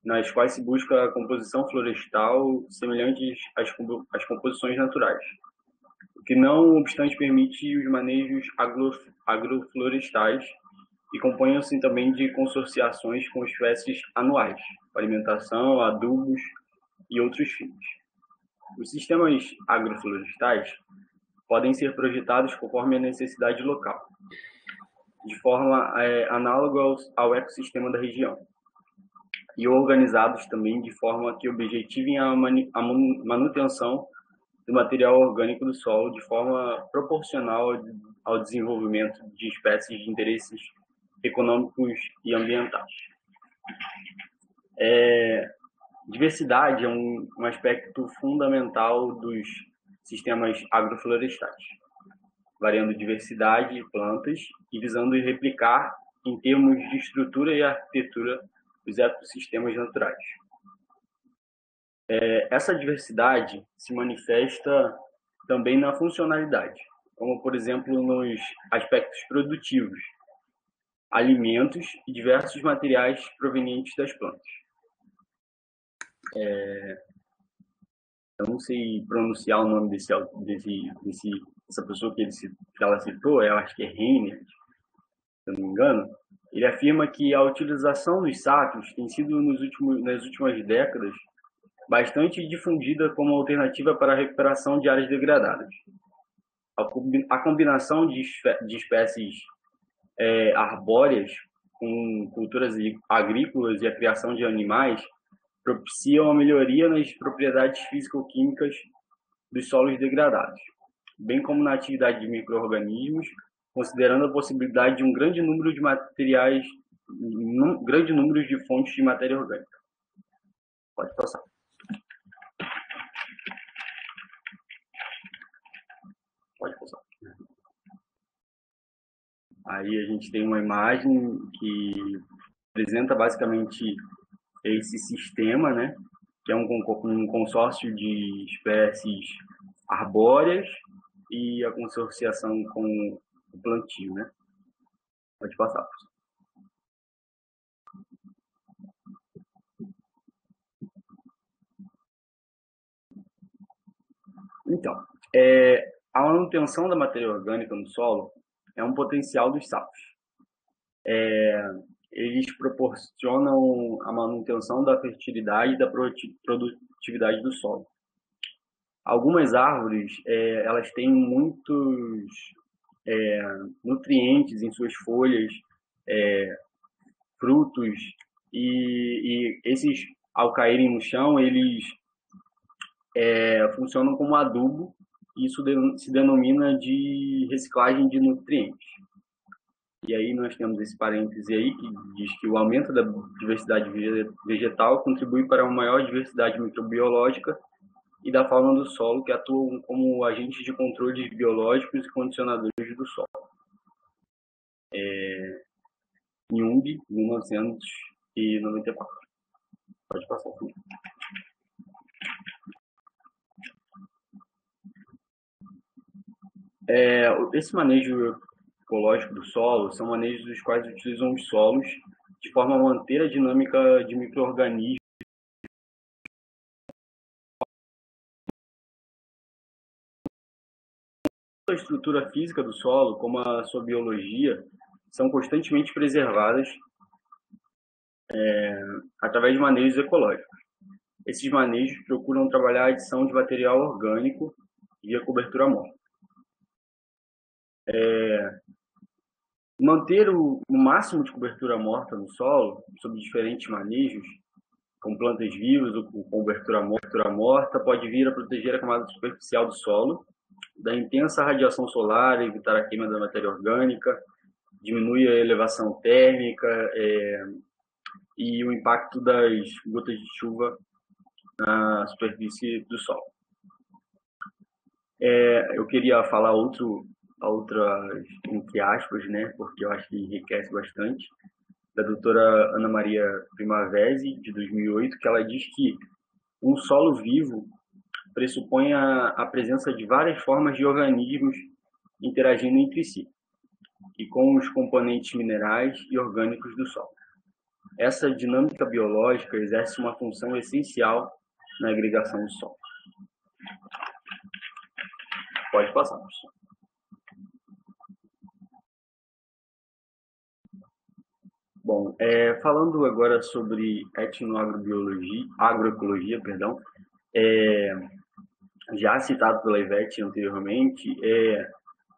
nas quais se busca a composição florestal semelhantes às composições naturais, o que não obstante permite os manejos agroflorestais e compõem-se também de consorciações com espécies anuais, alimentação, adubos e outros fins. Os sistemas agroflorestais podem ser projetados conforme a necessidade local, de forma análoga ao ecossistema da região, e organizados também de forma que objetivem a manutenção do material orgânico do solo de forma proporcional ao desenvolvimento de espécies de interesses econômicos e ambientais. Diversidade é um aspecto fundamental dos sistemas agroflorestais, variando diversidade de plantas e visando replicar, em termos de estrutura e arquitetura, os ecossistemas naturais. Essa diversidade se manifesta também na funcionalidade, como, por exemplo, nos aspectos produtivos, alimentos e diversos materiais provenientes das plantas. Eu não sei pronunciar o nome dessa pessoa que ela citou, eu acho que é Heiner, se eu não me engano. Ele afirma que a utilização dos sacos tem sido, nas últimas décadas, bastante difundida como alternativa para a recuperação de áreas degradadas. A combinação de espécies arbóreas com culturas agrícolas e a criação de animais propiciam a melhoria nas propriedades físico-químicas dos solos degradados, bem como na atividade de micro-organismos, considerando a possibilidade de um grande número de fontes de matéria orgânica. Pode passar. Pode passar. Aí a gente tem uma imagem que apresenta basicamente esse sistema, né, que é um consórcio de espécies arbóreas e a consorciação com o plantio, né? Pode passar. Então, a manutenção da matéria orgânica no solo é um potencial dos sacos. Eles proporcionam a manutenção da fertilidade e da produtividade do solo. Algumas árvores, elas têm muitos nutrientes em suas folhas, frutos, e esses, ao caírem no chão, eles funcionam como adubo, e isso se denomina de reciclagem de nutrientes. E aí nós temos esse parêntese aí que diz que o aumento da diversidade vegetal contribui para uma maior diversidade microbiológica e da fauna do solo, que atuam como agentes de controle biológicos e condicionadores do solo. Jung, 1994. Pode passar. Esse manejo ecológico do solo são manejos dos quais utilizam os solos de forma a manter a dinâmica de micro-organismos. A estrutura física do solo, como a sua biologia, são constantemente preservadas através de manejos ecológicos. Esses manejos procuram trabalhar a adição de material orgânico via cobertura morta. Manter o máximo de cobertura morta no solo, sob diferentes manejos, com plantas vivas ou com cobertura morta, pode vir a proteger a camada superficial do solo da intensa radiação solar, evitar a queima da matéria orgânica, diminui a elevação térmica e o impacto das gotas de chuva na superfície do solo. Eu queria falar outras, entre aspas, né, porque eu acho que enriquece bastante, da doutora Ana Maria Primavesi, de 2008, que ela diz que um solo vivo pressupõe a presença de várias formas de organismos interagindo entre si e com os componentes minerais e orgânicos do solo. Essa dinâmica biológica exerce uma função essencial na agregação do solo. Pode passar, professor. Bom, falando agora sobre agroecologia, já citado pela Ivete anteriormente,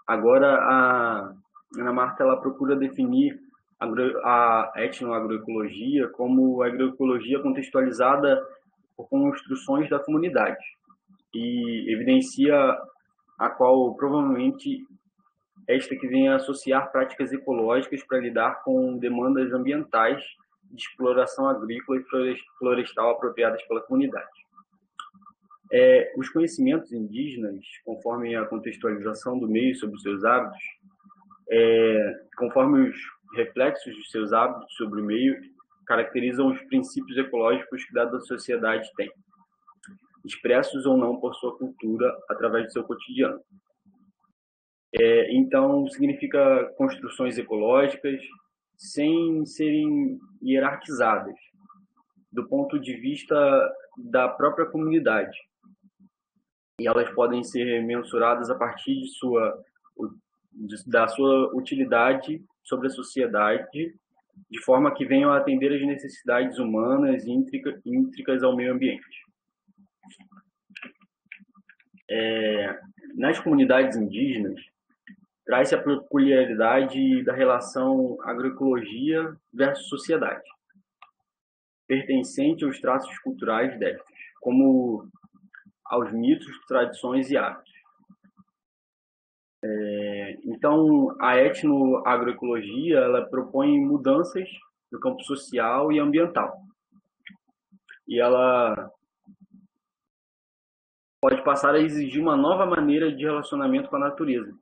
agora a Ana Marta ela procura definir a etnoagroecologia como agroecologia contextualizada por construções da comunidade e evidencia a qual provavelmente esta que vem a associar práticas ecológicas para lidar com demandas ambientais de exploração agrícola e florestal apropriadas pela comunidade. Os conhecimentos indígenas, conforme a contextualização do meio sobre os seus hábitos, conforme os reflexos dos seus hábitos sobre o meio, caracterizam os princípios ecológicos que dada sociedade tem, expressos ou não por sua cultura através do seu cotidiano. Então, significa construções ecológicas sem serem hierarquizadas, do ponto de vista da própria comunidade. E elas podem ser mensuradas a partir da sua utilidade sobre a sociedade, de forma que venham a atender às necessidades humanas íntricas ao meio ambiente. Nas comunidades indígenas, traz-se a peculiaridade da relação agroecologia versus sociedade, pertencente aos traços culturais destas, como aos mitos, tradições e hábitos. Então, a etnoagroecologia ela propõe mudanças no campo social e ambiental. E ela pode passar a exigir uma nova maneira de relacionamento com a natureza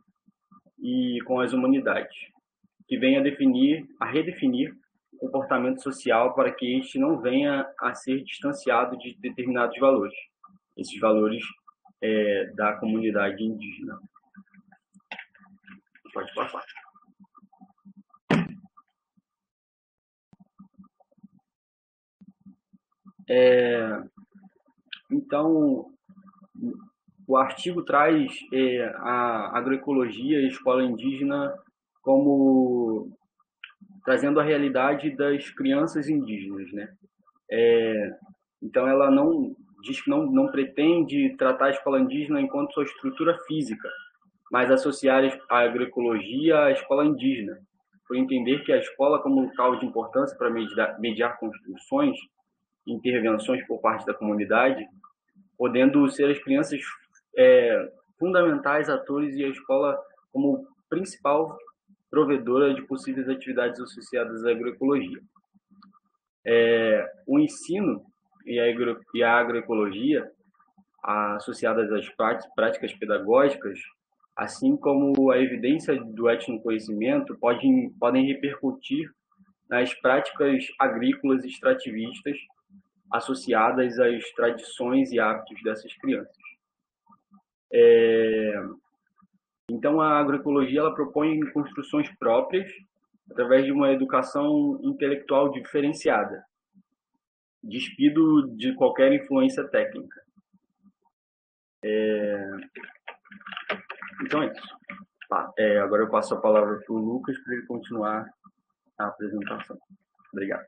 e com as humanidades, que vem a redefinir o comportamento social para que este não venha a ser distanciado de determinados valores, esses valores da comunidade indígena. Pode passar. Então, o artigo traz a agroecologia e a escola indígena como trazendo a realidade das crianças indígenas, né? Então, ela diz que não pretende tratar a escola indígena enquanto sua estrutura física, mas associar a agroecologia à escola indígena, por entender que a escola como local de importância para mediar construções e intervenções por parte da comunidade, podendo ser as crianças fundamentais atores e a escola como principal provedora de possíveis atividades associadas à agroecologia. O ensino e a agroecologia, associadas às práticas pedagógicas, assim como a evidência do etnoconhecimento, podem repercutir nas práticas agrícolas extrativistas associadas às tradições e hábitos dessas crianças. Então, a agroecologia ela propõe construções próprias através de uma educação intelectual diferenciada, despido de qualquer influência técnica. Então é isso. Agora eu passo a palavra para o Lucas para ele continuar a apresentação. Obrigado.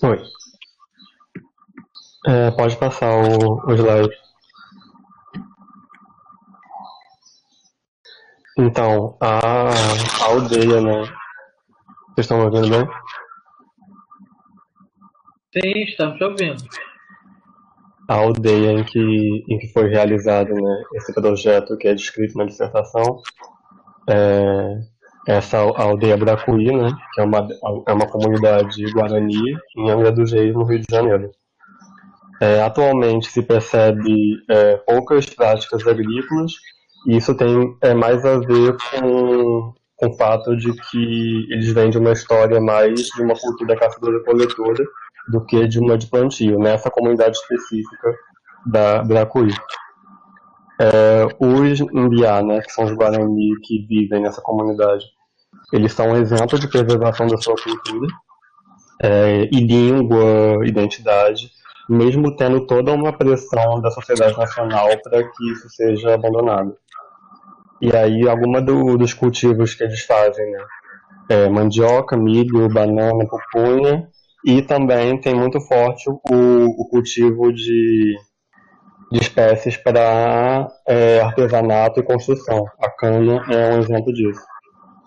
Oi. Pode passar o slide. Então, a aldeia, né? Vocês estão me ouvindo bem? Sim, estamos te ouvindo. A aldeia em que foi realizado, né, esse projeto que é descrito na dissertação, essa aldeia Bracuí, né, que é uma comunidade guarani em Angra dos Reis, no Rio de Janeiro. Atualmente se percebe poucas práticas agrícolas, e isso tem mais a ver com o fato de que eles vêm de uma história mais de uma cultura caçadora-coletora do que de uma de plantio, nessa comunidade específica da Bracuí. Os Mbiá, né, que são os Guarani que vivem nessa comunidade, eles são um exemplo de preservação da sua cultura, e língua, identidade, mesmo tendo toda uma pressão da sociedade nacional para que isso seja abandonado. E aí, alguma dos cultivos que eles fazem, né, mandioca, milho, banana, pupunha, e também tem muito forte o cultivo de espécies para artesanato e construção. A cana é um exemplo disso.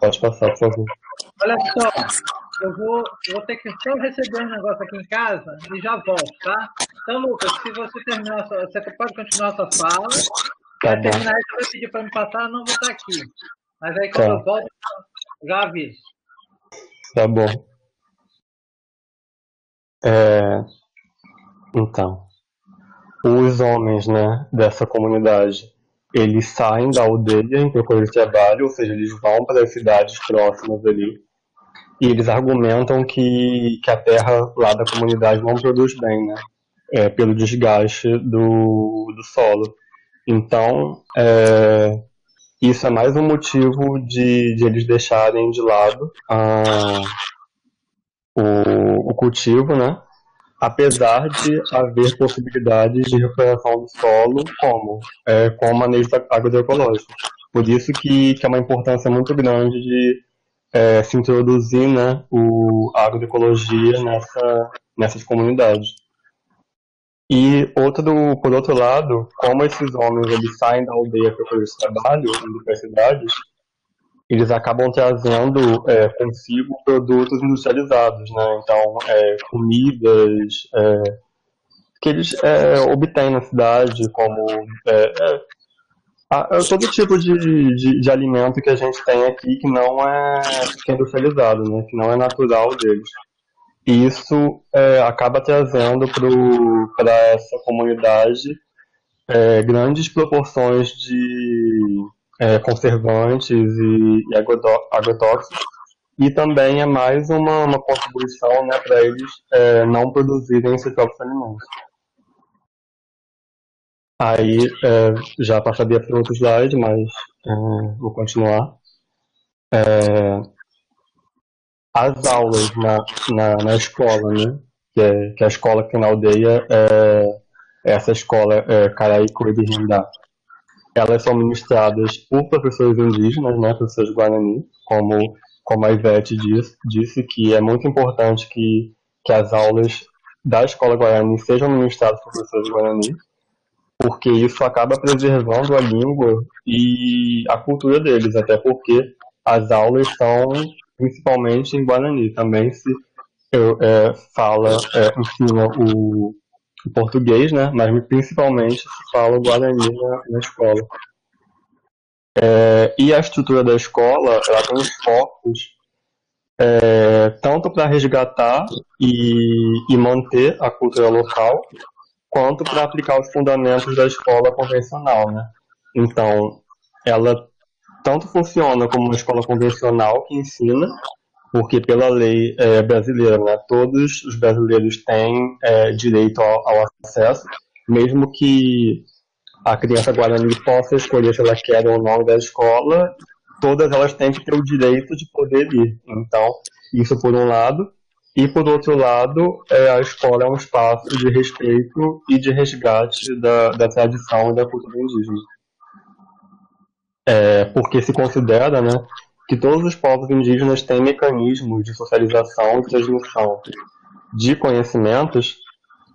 Pode passar, por favor. Olha só, eu vou ter que só receber um negócio aqui em casa e já volto, tá? Então, Lucas, se você terminar, você pode continuar a sua fala. Tá Para bom. terminar, você vai pedir para me passar, eu não vou estar aqui. Mas aí, Tá. quando eu volto, eu já aviso. Tá bom. Então, os homens, né, dessa comunidade, eles saem da aldeia em procura de trabalho, ou seja, eles vão para as cidades próximas ali, e eles argumentam que a terra lá da comunidade não produz bem, né, pelo desgaste do solo. Então, isso é mais um motivo de eles deixarem de lado o cultivo, né? Apesar de haver possibilidades de recuperação do solo, com o manejo agroecológico. Por isso que é uma importância muito grande de se introduzir, né, a agroecologia nessas comunidades. E por outro lado, como esses homens eles saem da aldeia para fazer esse trabalho, indo para as cidades, eles acabam trazendo consigo produtos industrializados, né? Então, comidas que eles obtêm na cidade, como todo tipo de alimento que a gente tem aqui que não que é industrializado, né? Que não é natural deles. E isso acaba trazendo para essa comunidade grandes proporções de conservantes e agrotóxicos, e também é mais uma contribuição, né, para eles não produzirem seus próprios alimentos. Aí, já passaria para outro slide, mas vou continuar. As aulas na escola, né, que a escola aqui na aldeia essa escola Caraíco e Rindá, elas são ministradas por professores indígenas, né, professores Guarani, como a Ivete disse, que é muito importante que as aulas da escola Guarani sejam ministradas por professores Guarani, porque isso acaba preservando a língua e a cultura deles, até porque as aulas são principalmente em Guarani. Também se ensina o português, né? Mas principalmente se fala o Guarani na escola. E a estrutura da escola, ela tem os focos tanto para resgatar e manter a cultura local, quanto para aplicar os fundamentos da escola convencional, né? Então, ela tanto funciona como uma escola convencional que ensina, porque pela lei brasileira, né, todos os brasileiros têm direito ao acesso, mesmo que a criança Guarani possa escolher se ela quer ou não da escola, todas elas têm que ter o direito de poder ir. Então, isso por um lado. E por outro lado, a escola é um espaço de respeito e de resgate da tradição e da cultura indígena. Porque se considera, né, que todos os povos indígenas têm mecanismos de socialização e transmissão de conhecimentos.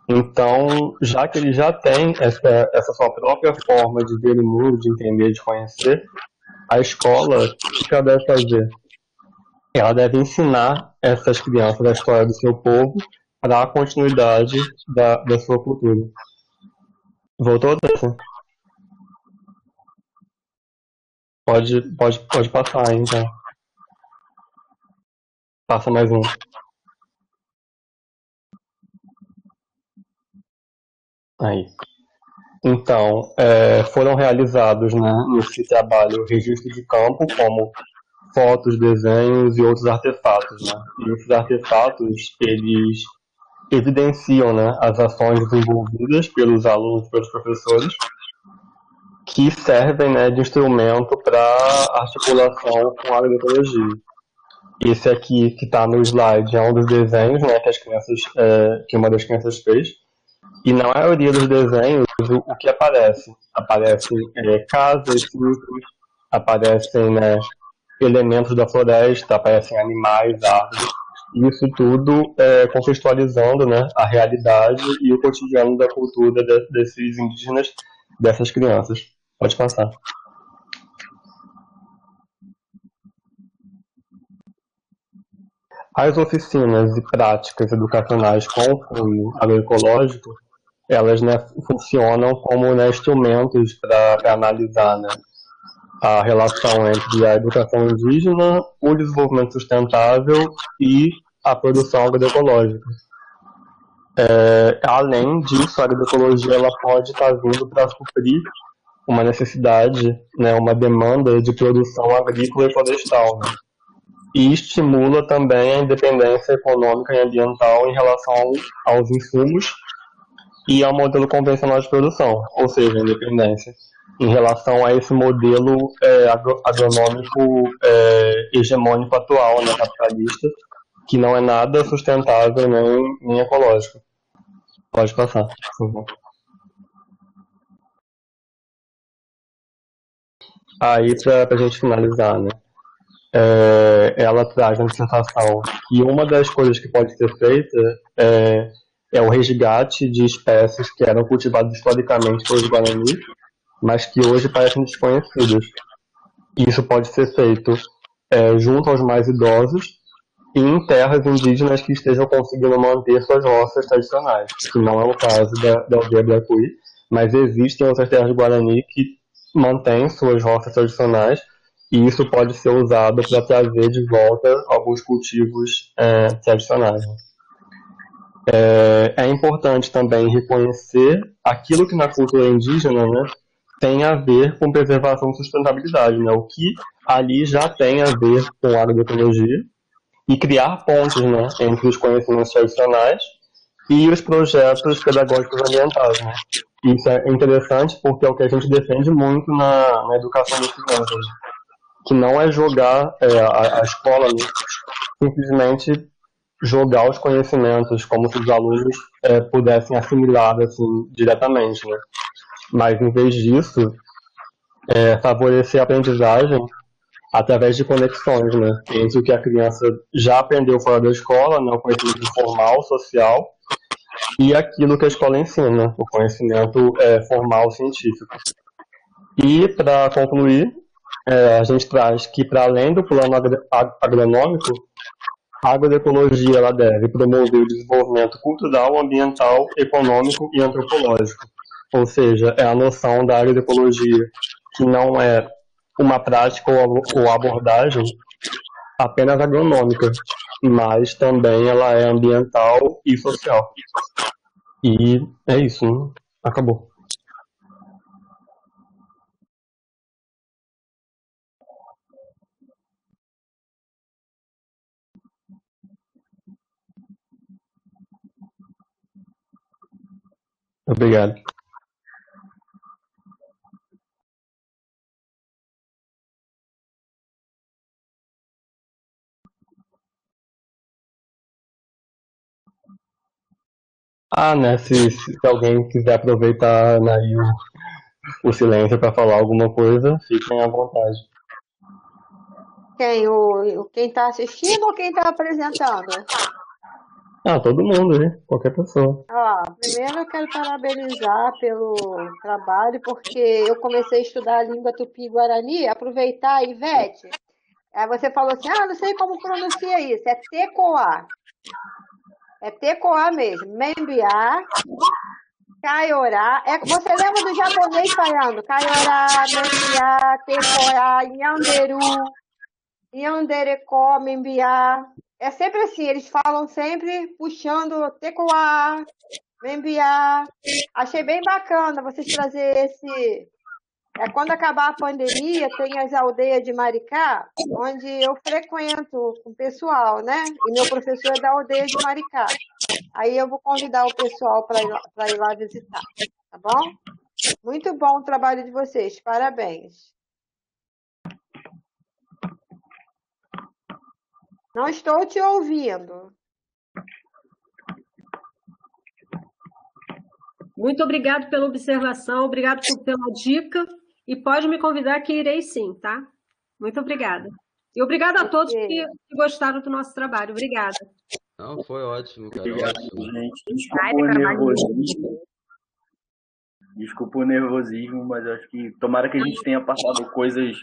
Então, já que eles já têm essa sua própria forma de ver o mundo, de entender, de conhecer, a escola, o que ela deve fazer? Ela deve ensinar essas crianças a história do seu povo para a continuidade da sua cultura. Voltou, Dessa? Pode passar aí, então. Passa mais um. Aí. Então, foram realizados, né, nesse trabalho registro de campo, como fotos, desenhos e outros artefatos, né? E esses artefatos, eles evidenciam, né, as ações desenvolvidas pelos alunos e pelos professores, que servem, né, de instrumento para articulação com a agroecologia. Esse aqui que está no slide é um dos desenhos, né, que uma das crianças fez. E na maioria dos desenhos, o que aparece? Aparecem casas, círculos, aparecem, né, elementos da floresta, aparecem animais, árvores. Isso tudo contextualizando, né, a realidade e o cotidiano da cultura desses indígenas, dessas crianças. Pode passar. As oficinas e práticas educacionais com cunho agroecológico, elas, né, funcionam como, né, instrumentos para analisar, né, a relação entre a educação indígena, o desenvolvimento sustentável e a produção agroecológica. Além disso, a agroecologia ela pode estar vindo para suprir uma necessidade, né, uma demanda de produção agrícola e florestal, né? E estimula também a independência econômica e ambiental em relação aos insumos e ao modelo convencional de produção, ou seja, a independência em relação a esse modelo agronômico hegemônico atual, né, capitalista, que não é nada sustentável nem ecológico. Pode passar, por favor. Aí, para a gente finalizar, né, ela traz na dissertação que uma das coisas que pode ser feita é o resgate de espécies que eram cultivadas historicamente pelos Guarani, mas que hoje parecem desconhecidas. Isso pode ser feito junto aos mais idosos e em terras indígenas que estejam conseguindo manter suas roças tradicionais, que não é o caso da aldeia Bracuí, mas existem outras terras Guarani que mantêm suas roças tradicionais e isso pode ser usado para trazer de volta alguns cultivos tradicionais. É importante também reconhecer aquilo que na cultura indígena, né, tem a ver com preservação e sustentabilidade, né, o que ali já tem a ver com agroecologia, e criar pontes, né, entre os conhecimentos tradicionais e os projetos pedagógicos ambientais. Né? Isso é interessante porque é o que a gente defende muito na educação das crianças, que não é jogar a escola, né, simplesmente jogar os conhecimentos como se os alunos pudessem assimilar assim, diretamente. Né? Mas, em vez disso, favorecer a aprendizagem através de conexões, né, entre o que a criança já aprendeu fora da escola, né, o conhecimento formal, social, e aquilo que a escola ensina, o conhecimento formal, científico. E, para concluir, a gente traz que, para além do plano agronômico, a agroecologia ela deve promover o desenvolvimento cultural, ambiental, econômico e antropológico. Ou seja, é a noção da agroecologia que não é uma prática ou abordagem apenas agronômica, mas também ela é ambiental e social. E é isso, né? Acabou. Obrigado. Né, se alguém quiser aproveitar aí o silêncio para falar alguma coisa, fiquem à vontade. Quem está assistindo ou quem está apresentando? Todo mundo, né? Qualquer pessoa. Primeiro eu quero parabenizar pelo trabalho, porque eu comecei a estudar a língua tupi-guarani, aproveitar, Ivete, aí você falou assim, não sei como pronuncia isso, é tecoá. É tecoá mesmo, membiá, caiorá. Você lembra do japonês falando? Caiorá, membiá, tecoá, nhanderu, nhanderecó, membiá. É sempre assim, eles falam sempre puxando tecoá, membiá. Achei bem bacana vocês trazerem esse... quando acabar a pandemia, tem as aldeias de Maricá, onde eu frequento com o pessoal, né? E meu professor é da aldeia de Maricá. Aí eu vou convidar o pessoal para ir lá visitar, tá bom? Muito bom o trabalho de vocês, parabéns. Não estou te ouvindo. Muito obrigado pela observação, obrigado pela dica, e pode me convidar que irei sim, tá? Muito obrigada. E obrigada a todos que gostaram do nosso trabalho. Obrigada. Não, foi ótimo, cara. Obrigado, Ótimo. gente. Desculpa o nervosismo, mas acho que tomara que a gente tenha passado coisas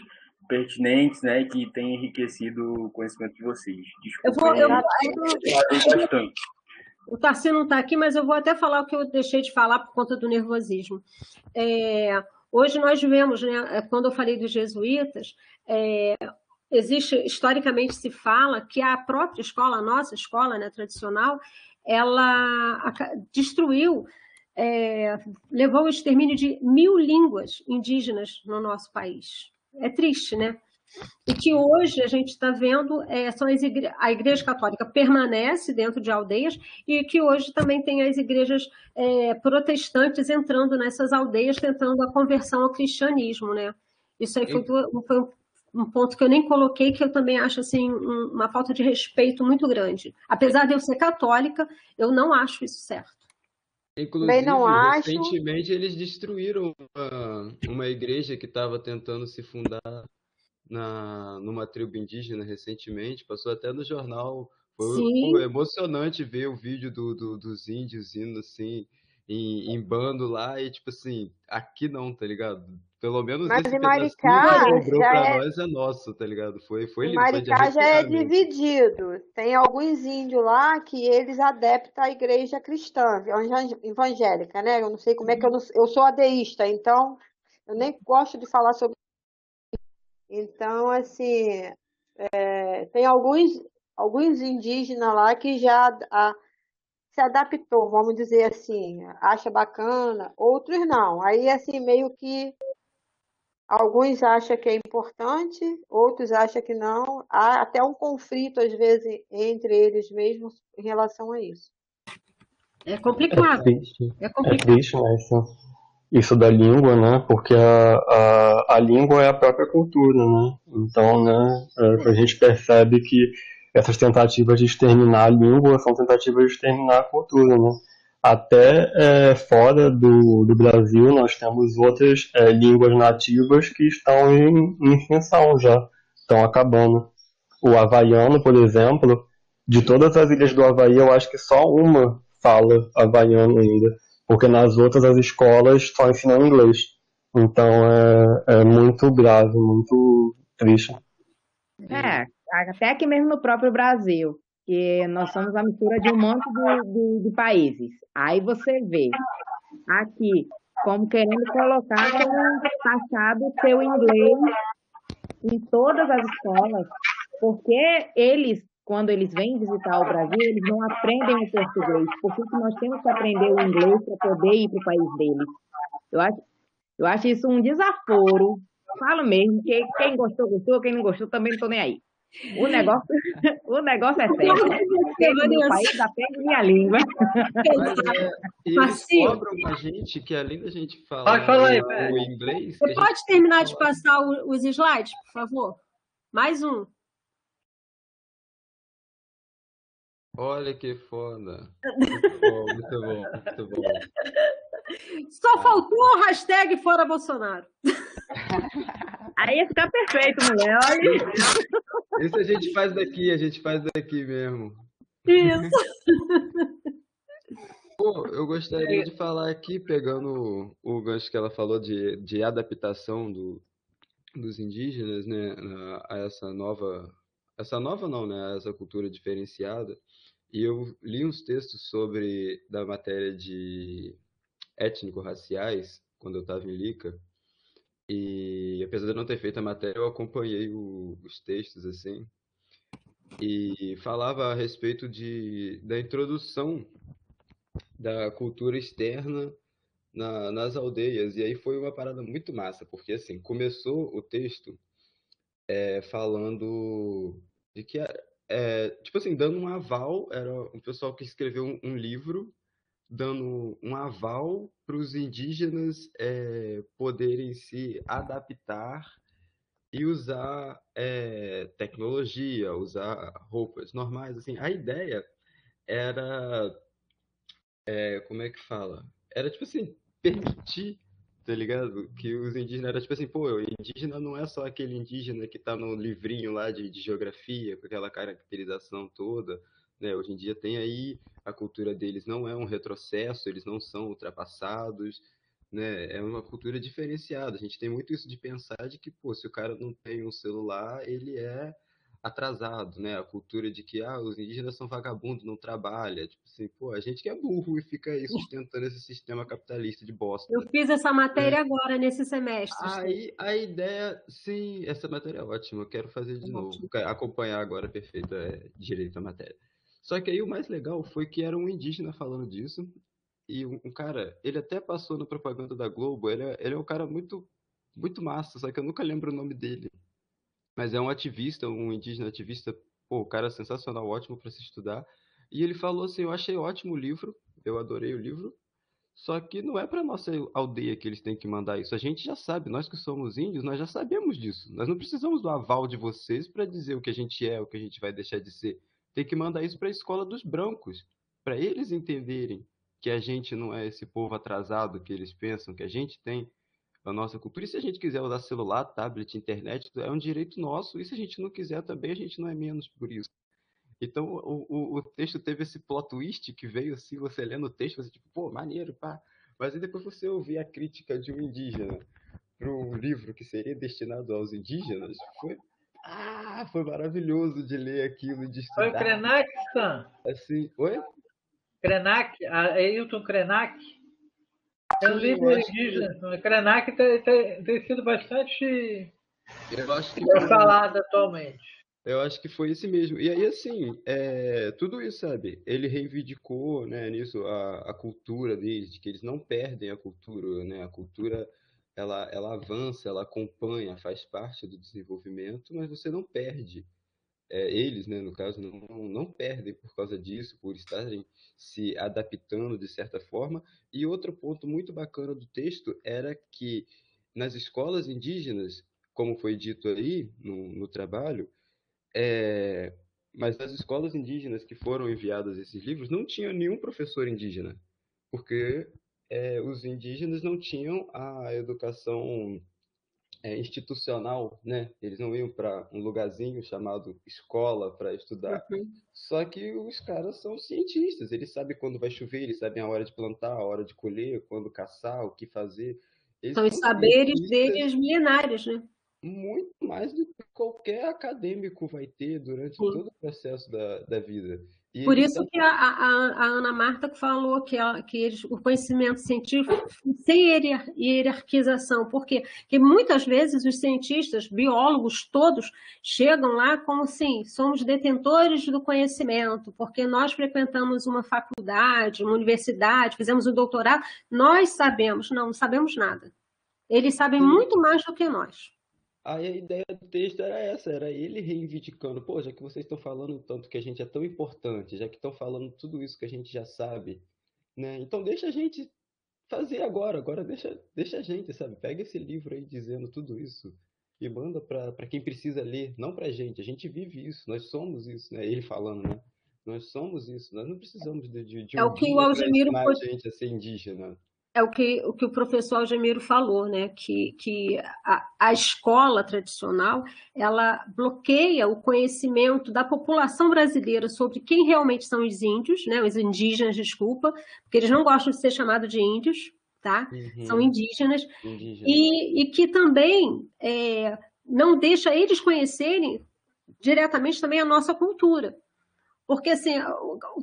pertinentes, né, que têm enriquecido o conhecimento de vocês. Eu Desculpa, vou, bastante. o Tarcísio não está aqui, mas eu vou até falar o que eu deixei de falar por conta do nervosismo. Hoje nós vemos, né, quando eu falei dos jesuítas, existe, historicamente se fala que a própria escola, a nossa escola, né, tradicional, ela destruiu, levou ao extermínio de 1000 línguas indígenas no nosso país. É triste, né? E que hoje a gente está vendo, a Igreja Católica permanece dentro de aldeias e que hoje também tem as igrejas protestantes entrando nessas aldeias, tentando a conversão ao cristianismo, né? Isso aí foi um ponto que eu nem coloquei, que eu também acho assim, uma falta de respeito muito grande. Apesar de eu ser católica, eu não acho isso certo. Inclusive, não acho. recentemente eles destruíram uma igreja que estava tentando se fundar numa tribo indígena recentemente, passou até no jornal. Foi emocionante ver o vídeo dos índios indo assim, em bando lá, e tipo assim, aqui não, tá ligado? Pelo menos Mas esse em pedacinho Maricá que sobrou já pra é, nós é nosso, tá ligado? Foi em lindo, foi de Maricá já é arrepiar mesmo. dividido. Tem alguns índios lá que eles adeptam à igreja cristã, evangélica, né? Eu não sei como é que eu sou ateísta, então eu nem gosto de falar sobre. Então, assim, tem alguns indígenas lá que já se adaptou, vamos dizer assim, acha bacana, outros não. Aí, assim, meio que alguns acham que é importante, outros acham que não. Há até um conflito, às vezes, entre eles mesmos em relação a isso. É complicado. É triste, né? Isso da língua, né? Porque a língua é a própria cultura, né? Então, né? A gente percebe que essas tentativas de exterminar a língua são tentativas de exterminar a cultura, né? Até fora do Brasil nós temos outras línguas nativas que estão em extinção já, estão acabando. O havaiano, por exemplo, de todas as ilhas do Havaí, eu acho que só uma fala havaiano ainda, porque nas outras as escolas só ensinam inglês. Então é muito grave, muito triste. Até aqui mesmo no próprio Brasil, que nós somos a mistura de um monte de países. Aí você vê aqui como querendo colocar como taxado o seu inglês em todas as escolas, porque eles, quando eles vêm visitar o Brasil, eles não aprendem o português. Por que nós temos que aprender o inglês para poder ir para o país deles? Eu acho isso um desaforo. Falo mesmo, que quem gostou, gostou, quem não gostou também não estou nem aí. O negócio é sério. Aprendo meu país, aprendo minha língua. E eles cobram a gente que além da gente falar o inglês... Você pode terminar de passar os slides, por favor? Mais um. Olha que foda. Muito bom, muito bom. Só faltou o hashtag Fora Bolsonaro. Aí ia ficar perfeito, mulher. Olha. Isso a gente faz daqui mesmo. Isso. Pô, eu gostaria de falar aqui, pegando o gancho que ela falou de adaptação dos indígenas, né, a essa nova não, né, a essa cultura diferenciada. E eu li uns textos da matéria de étnico-raciais, quando eu estava em Lica, e apesar de eu não ter feito a matéria, eu acompanhei os textos, assim, e falava a respeito da introdução da cultura externa nas aldeias, e aí foi uma parada muito massa, porque, assim, começou o texto falando de que, tipo assim, dando um aval, era um pessoal que escreveu um livro dando um aval para os indígenas poderem se adaptar e usar tecnologia, usar roupas normais, assim. A ideia era, como é que fala? Era, tipo assim, permitir, tá ligado? Que os indígenas, era tipo assim, pô, o indígena não é só aquele indígena que tá no livrinho lá de geografia, com aquela caracterização toda, né? Hoje em dia tem aí, a cultura deles não é um retrocesso, eles não são ultrapassados, né? É uma cultura diferenciada. A gente tem muito isso de pensar de que, pô, se o cara não tem um celular, ele é atrasado, né? A cultura de que, os indígenas são vagabundos, não trabalham. Tipo assim, pô, a gente que é burro e fica aí sustentando esse sistema capitalista de bosta. Eu fiz essa matéria agora, nesse semestre. Aí a ideia, sim, essa matéria é ótima, eu quero fazer de novo, acompanhar agora perfeito, direito a matéria. Só que aí o mais legal foi que era um indígena falando disso, e um cara, ele até passou na propaganda da Globo, ele é um cara muito, muito massa, só que eu nunca lembro o nome dele. Mas é um ativista, um indígena ativista, pô, o cara é sensacional, ótimo para se estudar. E ele falou assim, eu achei ótimo o livro, eu adorei o livro, só que não é para nossa aldeia que eles têm que mandar isso. A gente já sabe, nós que somos índios, nós já sabemos disso. Nós não precisamos do aval de vocês para dizer o que a gente é, o que a gente vai deixar de ser. Tem que mandar isso para a escola dos brancos, para eles entenderem que a gente não é esse povo atrasado que eles pensam, que a gente tem a nossa cultura. E se a gente quiser usar celular, tablet, internet, é um direito nosso. E se a gente não quiser também, a gente não é menos por isso. Então, o texto teve esse plot twist que veio assim, você lendo o texto, você tipo, pô, maneiro, pá. Mas aí depois você ouvir a crítica de um indígena para um livro que seria destinado aos indígenas, foi maravilhoso de ler aquilo e de Foi o estudar. Krenak, Stan? Assim, oi? Krenak, Ailton Krenak. É um Sim, líder eu acho indígena. O Krenak tem sido bastante Eu acho que falado atualmente. Eu acho que foi esse mesmo. E aí, assim, tudo isso, sabe? Ele reivindicou, né, nisso a cultura deles, de que eles não perdem a cultura, né? A cultura, ela avança, ela acompanha, faz parte do desenvolvimento, mas você não perde. Eles, né, no caso, não perdem por causa disso, por estarem se adaptando de certa forma. E outro ponto muito bacana do texto era que nas escolas indígenas, como foi dito aí no trabalho, mas nas escolas indígenas que foram enviadas esses livros, não tinha nenhum professor indígena, porque os indígenas não tinham a educação institucional, né? Eles não iam para um lugarzinho chamado escola para estudar. Só que os caras são cientistas, eles sabem quando vai chover, eles sabem a hora de plantar, a hora de colher, quando caçar, o que fazer. Eles São os saberes deles milenários, né? Muito mais do que qualquer acadêmico vai ter durante todo o processo da vida. E Por eles isso que a Ana Marta falou que o conhecimento científico sem hierarquização, porque muitas vezes os cientistas, biólogos todos, chegam lá como assim, somos detentores do conhecimento, porque nós frequentamos uma faculdade, uma universidade, fizemos um doutorado, nós sabemos, não sabemos nada. Eles sabem muito mais do que nós. Aí a ideia do texto era essa, era ele reivindicando, pô, já que vocês estão falando tanto que a gente é tão importante, já que estão falando tudo isso que a gente já sabe, né? Então deixa a gente fazer agora deixa a gente, sabe? Pega esse livro aí dizendo tudo isso e manda para quem precisa ler, não pra gente. A gente vive isso, nós somos isso, né? Ele falando, né? Nós somos isso, nós não precisamos de um que o Algemiro ensinar a gente a ser indígena. É o que o professor Algemiro falou, né? Que a escola tradicional ela bloqueia o conhecimento da população brasileira sobre quem realmente são os índios, né? Os indígenas, desculpa, porque eles não gostam de ser chamados de índios, tá? São indígenas. E que também não deixa eles conhecerem diretamente também a nossa cultura. Porque, assim,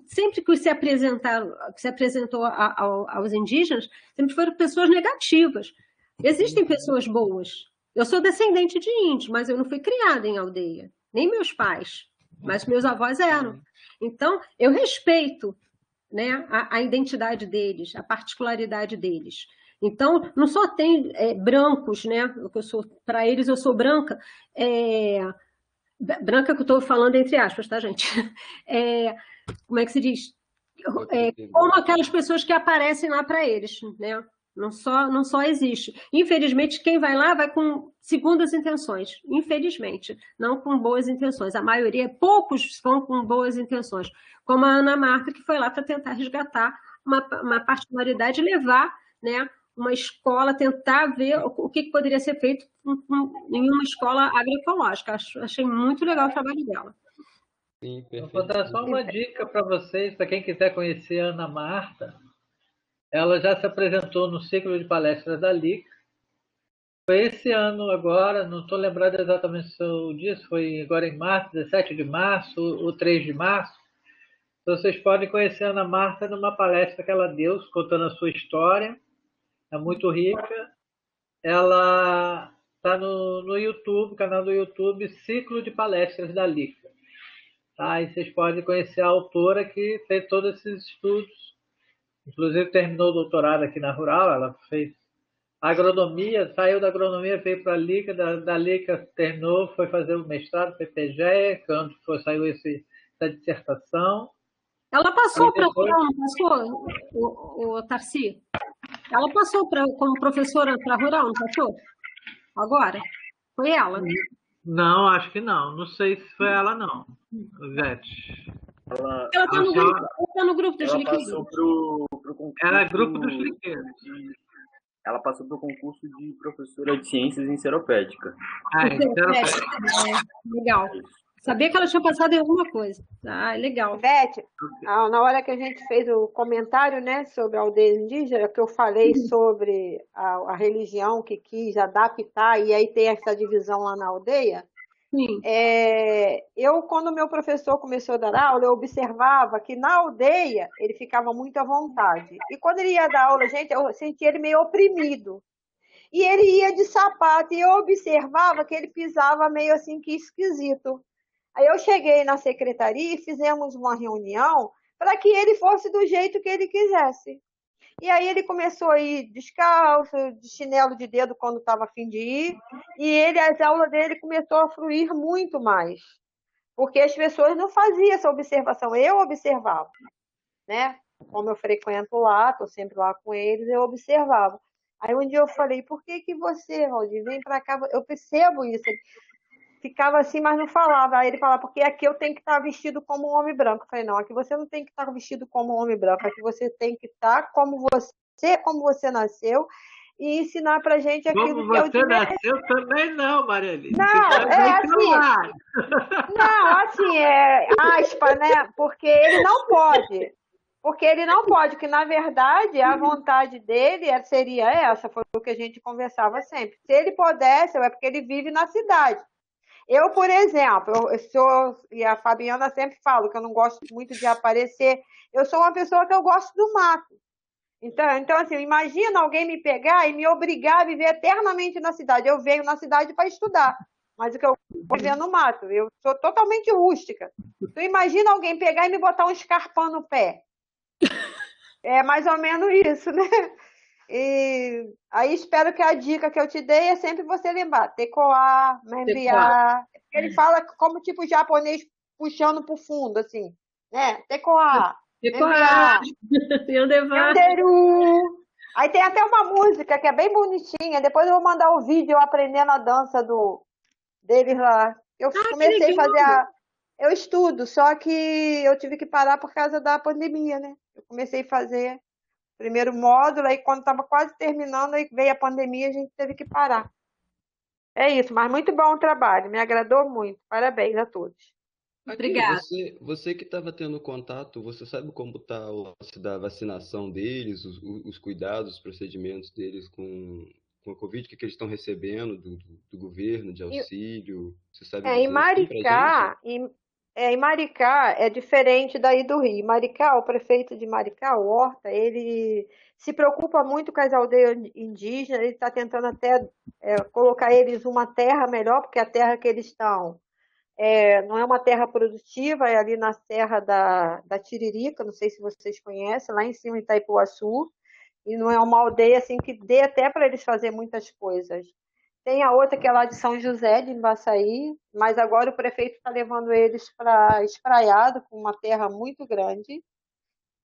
sempre que se apresentou aos indígenas, sempre foram pessoas negativas. Existem pessoas boas. Eu sou descendente de índios, mas eu não fui criada em aldeia. Nem meus pais, mas meus avós eram. Então, eu respeito, né, a identidade deles, a particularidade deles. Então, não só tem brancos, né? Para eles, eu sou branca. Branca que eu estou falando entre aspas, tá, gente? Como é que se diz? Como aquelas pessoas que aparecem lá para eles, né? Não só existe. Infelizmente, quem vai lá vai com segundas intenções. Infelizmente, não com boas intenções. A maioria, poucos vão com boas intenções. Como a Ana Marta, que foi lá para tentar resgatar uma particularidade e levar, né, uma escola, tentar ver o que poderia ser feito em uma escola agroecológica. Achei muito legal o trabalho dela. Sim, vou dar só uma dica para vocês, para quem quiser conhecer a Ana Marta. ela já se apresentou no ciclo de palestras da LIC. Foi esse ano agora, não estou lembrado exatamente o dia, se foi agora em março, 17 de março ou 3 de março. Então, vocês podem conhecer a Ana Marta numa palestra que ela deu, contando a sua história. É muito rica. Ela está no YouTube, canal do YouTube, Ciclo de Palestras da Lica. Tá? E vocês podem conhecer a autora que fez todos esses estudos. Inclusive terminou o doutorado aqui na Rural, ela fez agronomia, saiu da agronomia, veio para a Lica, da Lica terminou, foi fazer o mestrado, foi PGE, quando saiu essa dissertação. Ela passou para depois... Rural, não passou, o Tarci? Ela passou como professora para Rural, não passou? Agora? Foi ela? Não, acho que não. Não sei se foi ela, não, Ivete. Ela está no grupo dos liqueiros. Ela passou pro concurso... Ela é grupo dos liqueiros. Ela passou para o concurso de professora de ciências em seropédica. Legal. Sabia que ela tinha passado em alguma coisa. Legal. Ivete, na hora que a gente fez o comentário, né, sobre a aldeia indígena, que eu falei sobre a religião que quis adaptar, e aí tem essa divisão lá na aldeia, quando o meu professor começou a dar aula, eu observava que na aldeia ele ficava muito à vontade. E quando ele ia dar aula, gente, eu sentia ele meio oprimido. E ele ia de sapato, e eu observava que ele pisava meio assim que esquisito. Aí eu cheguei na secretaria e fizemos uma reunião para que ele fosse do jeito que ele quisesse. E aí ele começou a ir descalço, de chinelo de dedo quando estava a fim de ir, e as aulas dele começou a fluir muito mais, porque as pessoas não faziam essa observação, eu observava, né? Como eu frequento lá, estou sempre lá com eles, eu observava. Aí um dia eu falei, por que você, Valdir, vem para cá? Eu percebo isso. Ele ficava assim, mas não falava. Aí ele falava, porque aqui eu tenho que estar vestido como um homem branco. Eu falei, não, aqui você não tem que estar vestido como um homem branco, aqui você tem que estar como você nasceu e ensinar pra gente aquilo que é o Como você nasceu também não, Marieli. Não, assim. Não, assim, aspa, né? Porque ele não pode. Que na verdade a vontade dele seria essa, foi o que a gente conversava sempre. Se ele pudesse, é porque ele vive na cidade. Eu, por exemplo, e a Fabiana sempre fala que eu não gosto muito de aparecer, eu sou uma pessoa que eu gosto do mato. Então assim, imagina alguém me pegar e me obrigar a viver eternamente na cidade. Eu venho na cidade para estudar, mas o que eu vou viver no mato, eu sou totalmente rústica. Então imagina alguém pegar e me botar um escarpão no pé. É mais ou menos isso, né? E aí espero que a dica que eu te dei é sempre você lembrar, tecoar, membiar. Ele fala como tipo japonês puxando pro fundo, assim, né? Tecoar, membiar, yanderu. Aí tem até uma música que é bem bonitinha, depois eu vou mandar o vídeo eu aprendendo a dança deles lá. Eu comecei a fazer eu estudo, só que eu tive que parar por causa da pandemia, né? Eu comecei a fazer primeiro módulo, aí quando estava quase terminando, aí veio a pandemia, a gente teve que parar. É isso, mas muito bom o trabalho, me agradou muito. Parabéns a todos. Obrigada. Você que estava tendo contato, você sabe como está o lance da vacinação deles, os cuidados, os procedimentos deles com a Covid, que eles estão recebendo do governo, de auxílio? Você sabe dizer em Maricá, em Maricá é diferente daí do Rio. Em Maricá, o prefeito de Maricá, o Horta, ele se preocupa muito com as aldeias indígenas, ele está tentando até colocar eles uma terra melhor, porque a terra que eles estão não é uma terra produtiva, é ali na Serra da Tiririca, não sei se vocês conhecem, lá em cima em Itaipuaçu, e não é uma aldeia assim que dê até para eles fazer muitas coisas. Tem a outra que é lá de São José, de Embaçaí, mas agora o prefeito está levando eles para Espraiado, com uma terra muito grande.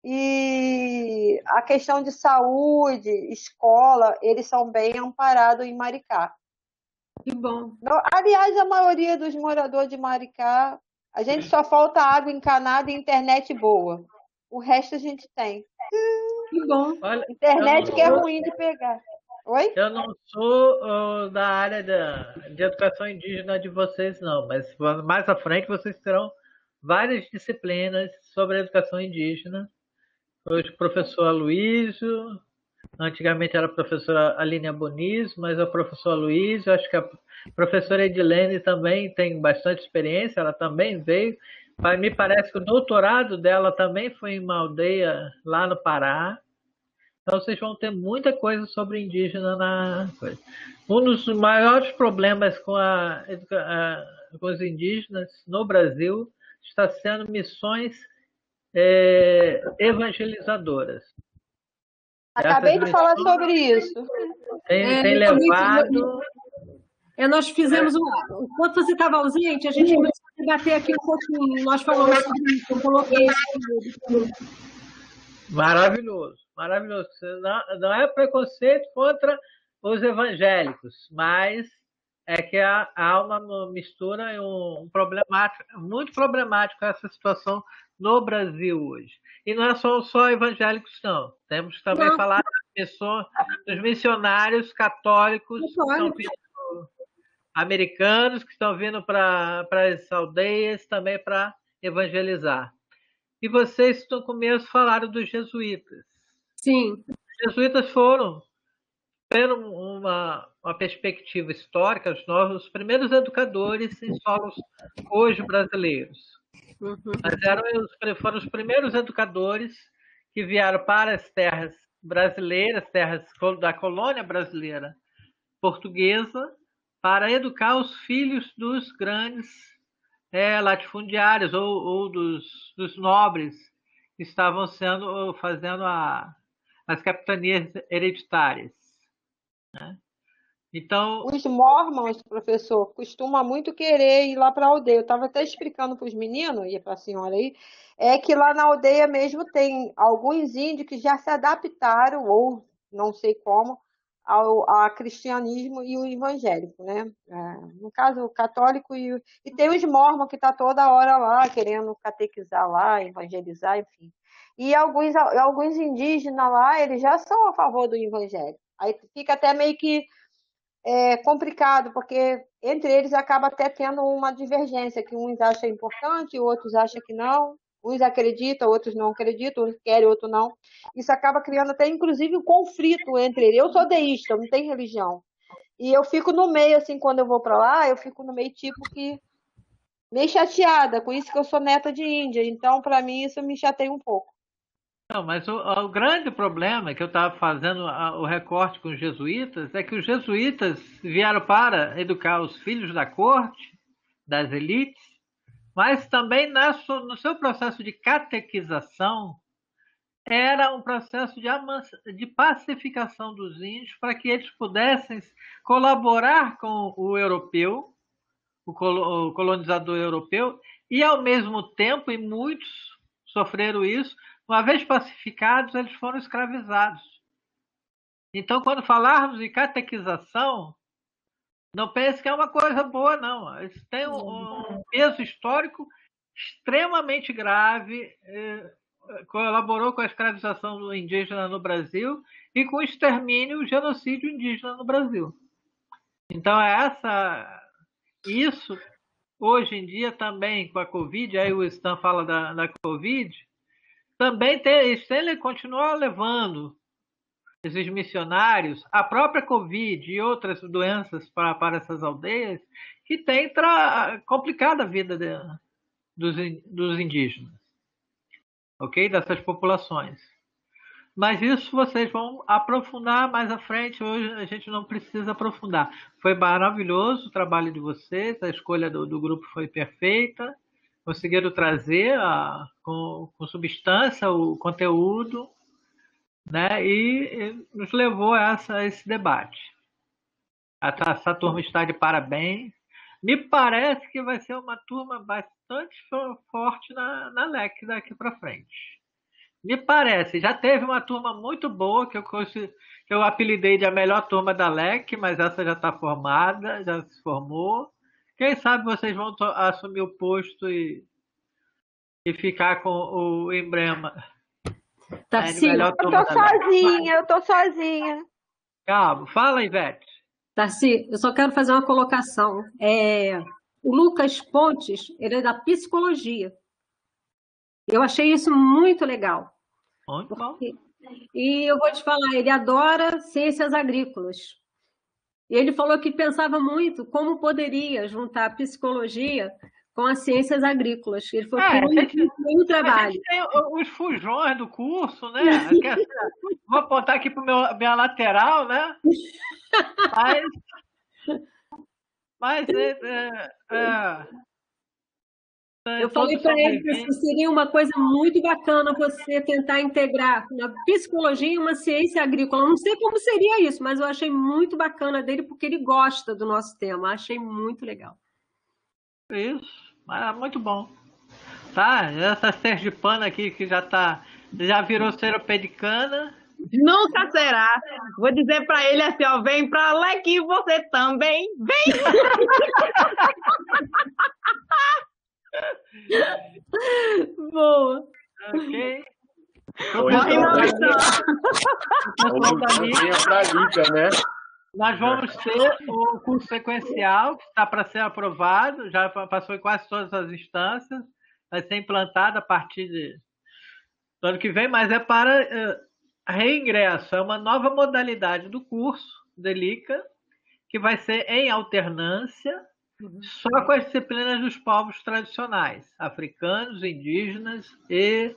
E a questão de saúde, escola, eles são bem amparados em Maricá. Que bom. Aliás, a maioria dos moradores de Maricá, a gente só falta água encanada e internet boa. O resto a gente tem. Que bom. Olha, internet que é ruim de pegar. Oi? Eu não sou da área de educação indígena de vocês, não, mas mais à frente vocês terão várias disciplinas sobre a educação indígena, Hoje o professor Aloysio, antigamente era a professora Aline Aboniz, mas o professor Aloysio, acho que a professora Edilene também tem bastante experiência, ela também veio. Me parece que o doutorado dela também foi em uma aldeia lá no Pará. Então vocês vão ter muita coisa sobre indígena na coisa. Um dos maiores problemas com os indígenas no Brasil está sendo missões evangelizadoras. Acabei de falar sobre isso. Tem levado... Nós fizemos enquanto você estava ausente, a gente começou a debater aqui um pouquinho. Nós falamos sobre isso, eu coloquei isso. Maravilhoso, maravilhoso. Não é preconceito contra os evangélicos, mas é que há uma mistura e muito problemático essa situação no Brasil hoje. E não é só evangélicos, não. Temos que também falar dos missionários católicos que estão vindo, americanos que estão vindo para as aldeias também para evangelizar. E vocês no começo falaram dos jesuítas. Sim. Os jesuítas foram, pelo uma perspectiva histórica, os primeiros educadores em solos hoje brasileiros. Mas foram os primeiros educadores que vieram para as terras brasileiras, terras da colônia brasileira portuguesa, para educar os filhos dos grandes latifundiários ou dos nobres que estavam fazendo as capitanias hereditárias. Né? Então, os mormons, professor, costumam muito querer ir lá para a aldeia. Eu estava até explicando para os meninos e para a senhora aí, que lá na aldeia mesmo tem alguns índios que já se adaptaram, ou não sei como, ao cristianismo e o evangélico, né? No caso, o católico e tem os mormons que está toda hora lá, querendo catequizar lá, evangelizar, enfim. E alguns indígenas lá, eles já são a favor do evangelho. Aí fica até meio que complicado, porque entre eles acaba até tendo uma divergência, que uns acham importante, outros acham que não. Uns acreditam, outros não acreditam, uns querem, outros não. Isso acaba criando até, inclusive, um conflito entre eles. Eu sou deísta, eu não tenho religião. E eu fico no meio, assim, quando eu vou para lá, eu fico no meio, tipo, que meio chateada, com isso que eu sou neta de Índia. Então, para mim, isso me chateia um pouco. Não, mas o grande problema que eu estava fazendo o recorte com os jesuítas é que os jesuítas vieram para educar os filhos da corte, das elites, mas também no seu processo de catequização era um processo de pacificação dos índios para que eles pudessem colaborar com o europeu, o colonizador europeu, e ao mesmo tempo, e muitos sofreram isso, uma vez pacificados, eles foram escravizados. Então, quando falarmos de catequização, não pense que é uma coisa boa, não. Isso tem um peso histórico extremamente grave, colaborou com a escravização do indígena no Brasil e com o extermínio e o genocídio indígena no Brasil. Então, isso, hoje em dia, também com a Covid, aí o Stan fala da Covid, também ele continua levando esses missionários, a própria Covid e outras doenças para essas aldeias, que tem complicado a vida dos indígenas, ok? Dessas populações. Mas isso vocês vão aprofundar mais à frente, hoje a gente não precisa aprofundar. Foi maravilhoso o trabalho de vocês, a escolha do grupo foi perfeita, conseguiram trazer com substância o conteúdo, né? E nos levou a esse debate. Essa turma está de parabéns. Me parece que vai ser uma turma bastante forte na LEC daqui para frente. Me parece. Já teve uma turma muito boa que eu apelidei de a melhor turma da LEC, mas essa já está formada, já se formou. Quem sabe vocês vão assumir o posto e ficar com o emblema. Eu tô sozinha. Calma, fala, Ivete. Tarci, eu só quero fazer uma colocação. O Lucas Pontes, ele é da psicologia. Eu achei isso muito legal. Muito bom. E eu vou te falar, ele adora ciências agrícolas. E ele falou que pensava muito como poderia juntar a psicologia com as ciências agrícolas. Ele falou que muito A trabalho. gente tem os fujões do curso, né? Vou apontar aqui para minha lateral, né? Mas eu falei para ele que isso seria uma coisa muito bacana você tentar integrar na psicologia uma ciência agrícola. Eu não sei como seria isso, mas eu achei muito bacana dele porque ele gosta do nosso tema. Achei muito legal. Isso, muito bom. Tá, essa sergipana aqui que já virou seropedicana. Nunca será. Vou dizer para ele assim, ó, vem para lá que você também vem. Boa. Ok. Nós vamos ter o curso sequencial, que está para ser aprovado, já passou em quase todas as instâncias, vai ser implantado a partir do ano que vem, mas é para reingresso, é uma nova modalidade do curso de LICA, que vai ser em alternância, só com as disciplinas dos povos tradicionais, africanos, indígenas e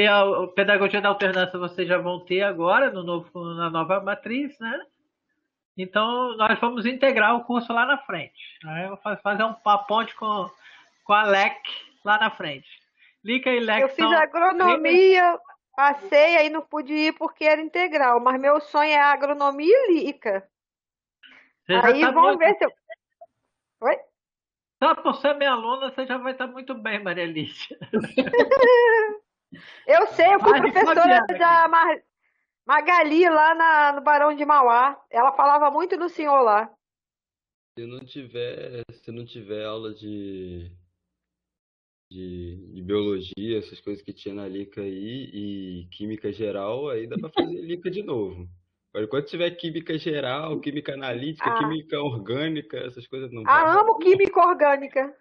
a pedagogia da alternância vocês já vão ter agora na nova matriz, né? Então, nós vamos integrar o curso lá na frente. Né? Eu vou fazer uma ponte com a LEC lá na frente. LICA e LEC eu fiz agronomia, passei, aí não pude ir porque era integral, mas meu sonho é agronomia e LICA. Aí vamos ver se eu... Oi? Só por ser minha aluna, você já vai estar muito bem, Maria Lídia. Eu sei, eu fui professora da Magali lá no Barão de Mauá. Ela falava muito do senhor lá. Se não tiver aula de biologia, essas coisas que tinha na LICA aí, e química geral, aí dá para fazer LICA de novo. Agora, quando tiver química geral, química analítica, química orgânica, essas coisas não vai. Amo química orgânica.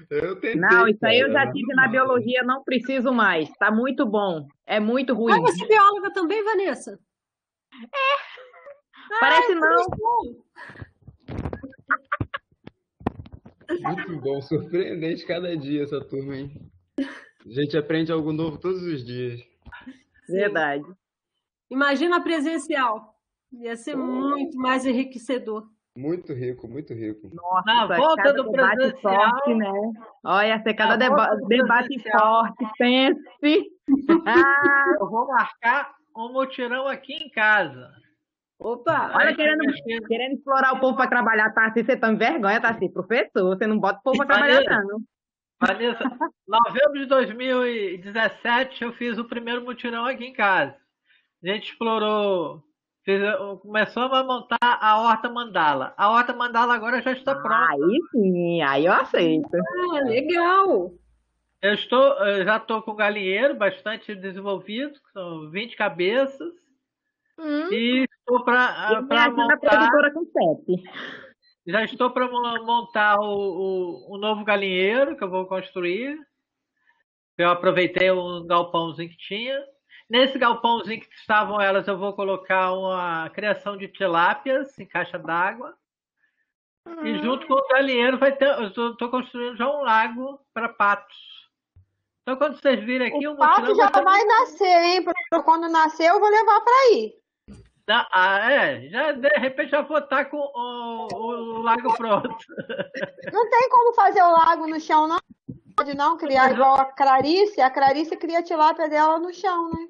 Eu tentei, não, isso aí eu já tive na biologia, não preciso mais. Tá muito bom. É muito ruim. Mas você é bióloga também, Vanessa? Parece não. Muito bom, surpreendente cada dia essa turma, hein? A gente aprende algo novo todos os dias. Verdade. Imagina a presencial. Ia ser muito mais enriquecedor. Muito rico, muito rico. Nossa, na volta do debate forte, né? Olha, ser cada debate forte, pense. Eu vou marcar um mutirão aqui em casa. Opa! Olha, querendo explorar o povo para trabalhar, tá? Você tá em vergonha, tá assim, professor, você não bota o povo para trabalhar, não. Vanessa, novembro de 2017, eu fiz o primeiro mutirão aqui em casa. A gente explorou, começamos a montar a horta mandala. A horta mandala agora já está pronta. Aí sim, aí eu aceito. Legal! Eu já estou com galinheiro bastante desenvolvido, são 20 cabeças. E estou para montar. Produtora com 7. Já estou para montar o novo galinheiro que eu vou construir. Eu aproveitei um galpãozinho que tinha. Nesse galpãozinho que estavam elas, eu vou colocar uma criação de tilápias em caixa d'água. E junto com o galinheiro eu estou construindo já um lago para patos. Então, quando vocês virem aqui... O pato já vai nascer, hein? Quando nascer, eu vou levar para aí. Já, de repente já vou estar com o lago pronto. Não tem como fazer o lago no chão, não? Pode não criar igual a Clarice cria a tilápia dela no chão, né?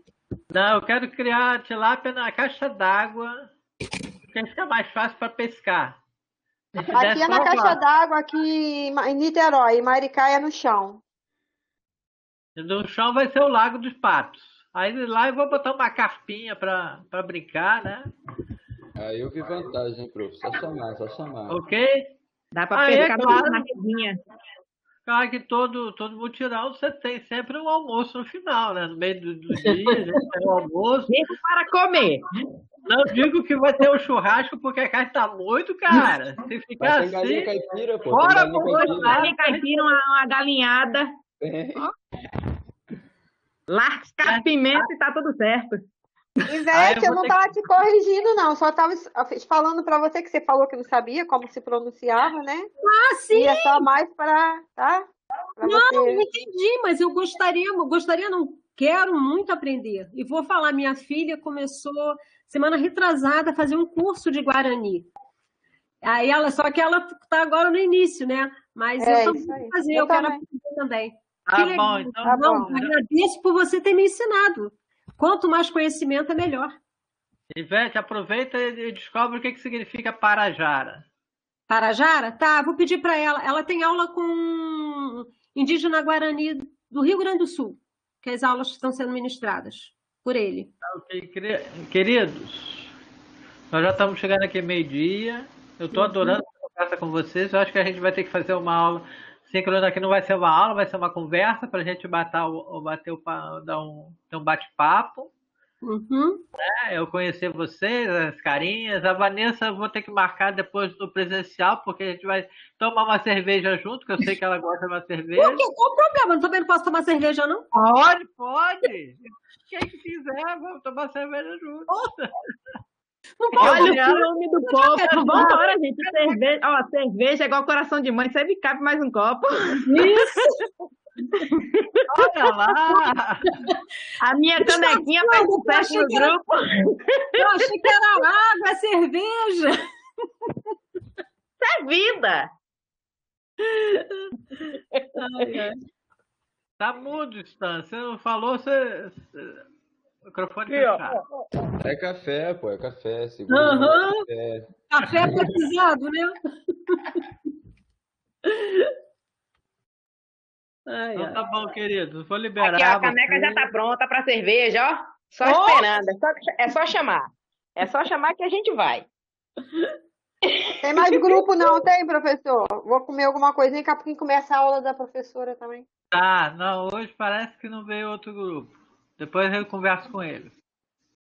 Não, eu quero criar a tilápia na caixa d'água, porque fica mais fácil para pescar. Aqui é na caixa d'água, aqui em Niterói, em Maricá é no chão. No chão vai ser o lago dos patos. Aí lá eu vou botar uma carpinha para brincar, né? Aí eu vi vantagem, prof. Só chamar. Ok? Dá para pescar na redinha. Claro que todo mutirão você tem sempre um almoço no final, né? No meio do dia, a gente tem um almoço. Mesmo para comer. Não digo que vai ter um churrasco, porque a carne tá muito cara. Se ficar assim... galinha caipira, pô. Bora, galinha caipira, uma galinhada. Lasca pimenta e tá tudo certo. Ivete, eu não estava te corrigindo, não. Só estava falando para você que você falou que não sabia como se pronunciava, né? Ah, sim! E é só mais para, tá? Pra Não, você... não entendi, mas eu gostaria não, quero muito aprender. E vou falar, minha filha começou semana retrasada a fazer um curso de Guarani. Aí só que ela está agora no início, né? Mas eu também vou fazer, eu quero aprender também. Tá bom, então. Tá bom. Agradeço por você ter me ensinado. Quanto mais conhecimento, é melhor. Ivete, aproveita e descobre o que significa Parajara. Parajara? Tá, vou pedir para ela. Ela tem aula com indígena Guarani do Rio Grande do Sul, que as aulas estão sendo ministradas por ele. Ok, queridos, nós já estamos chegando aqui meio-dia. Eu estou adorando a conversa com vocês. Eu acho que a gente vai ter que fazer uma aula síncrona, que não vai ser uma aula, vai ser uma conversa para a gente ter um bate-papo. Né? Eu conhecer vocês, as carinhas. A Vanessa eu vou ter que marcar depois do presencial, porque a gente vai tomar uma cerveja junto, que eu sei que ela gosta de uma cerveja. Por quê? Qual o problema? Também não posso tomar cerveja, não? Pode. Quem quiser, vamos tomar cerveja junto. Olha o ciúme do copo. Vambora, gente. Cerveja é igual coração de mãe. Sempre cabe mais um copo. Isso! Olha lá! A minha canequinha faz sucesso no grupo. Eu achei que era água, cerveja. Isso é vida. Tá mudo, Stan. Você não falou, o microfone fechado. É café, pô, é café. Café. Café batizado, né? Então tá bom, querido. Vou liberar. Aqui, ó, a caneca já tá pronta pra cerveja, ó. Só esperando. É só chamar. É só chamar que a gente vai. Tem mais grupo não, tem, professor? Vou comer alguma coisinha, daqui a pouquinho começa a aula da professora também. Tá, não, hoje parece que não veio outro grupo. Depois eu converso com eles.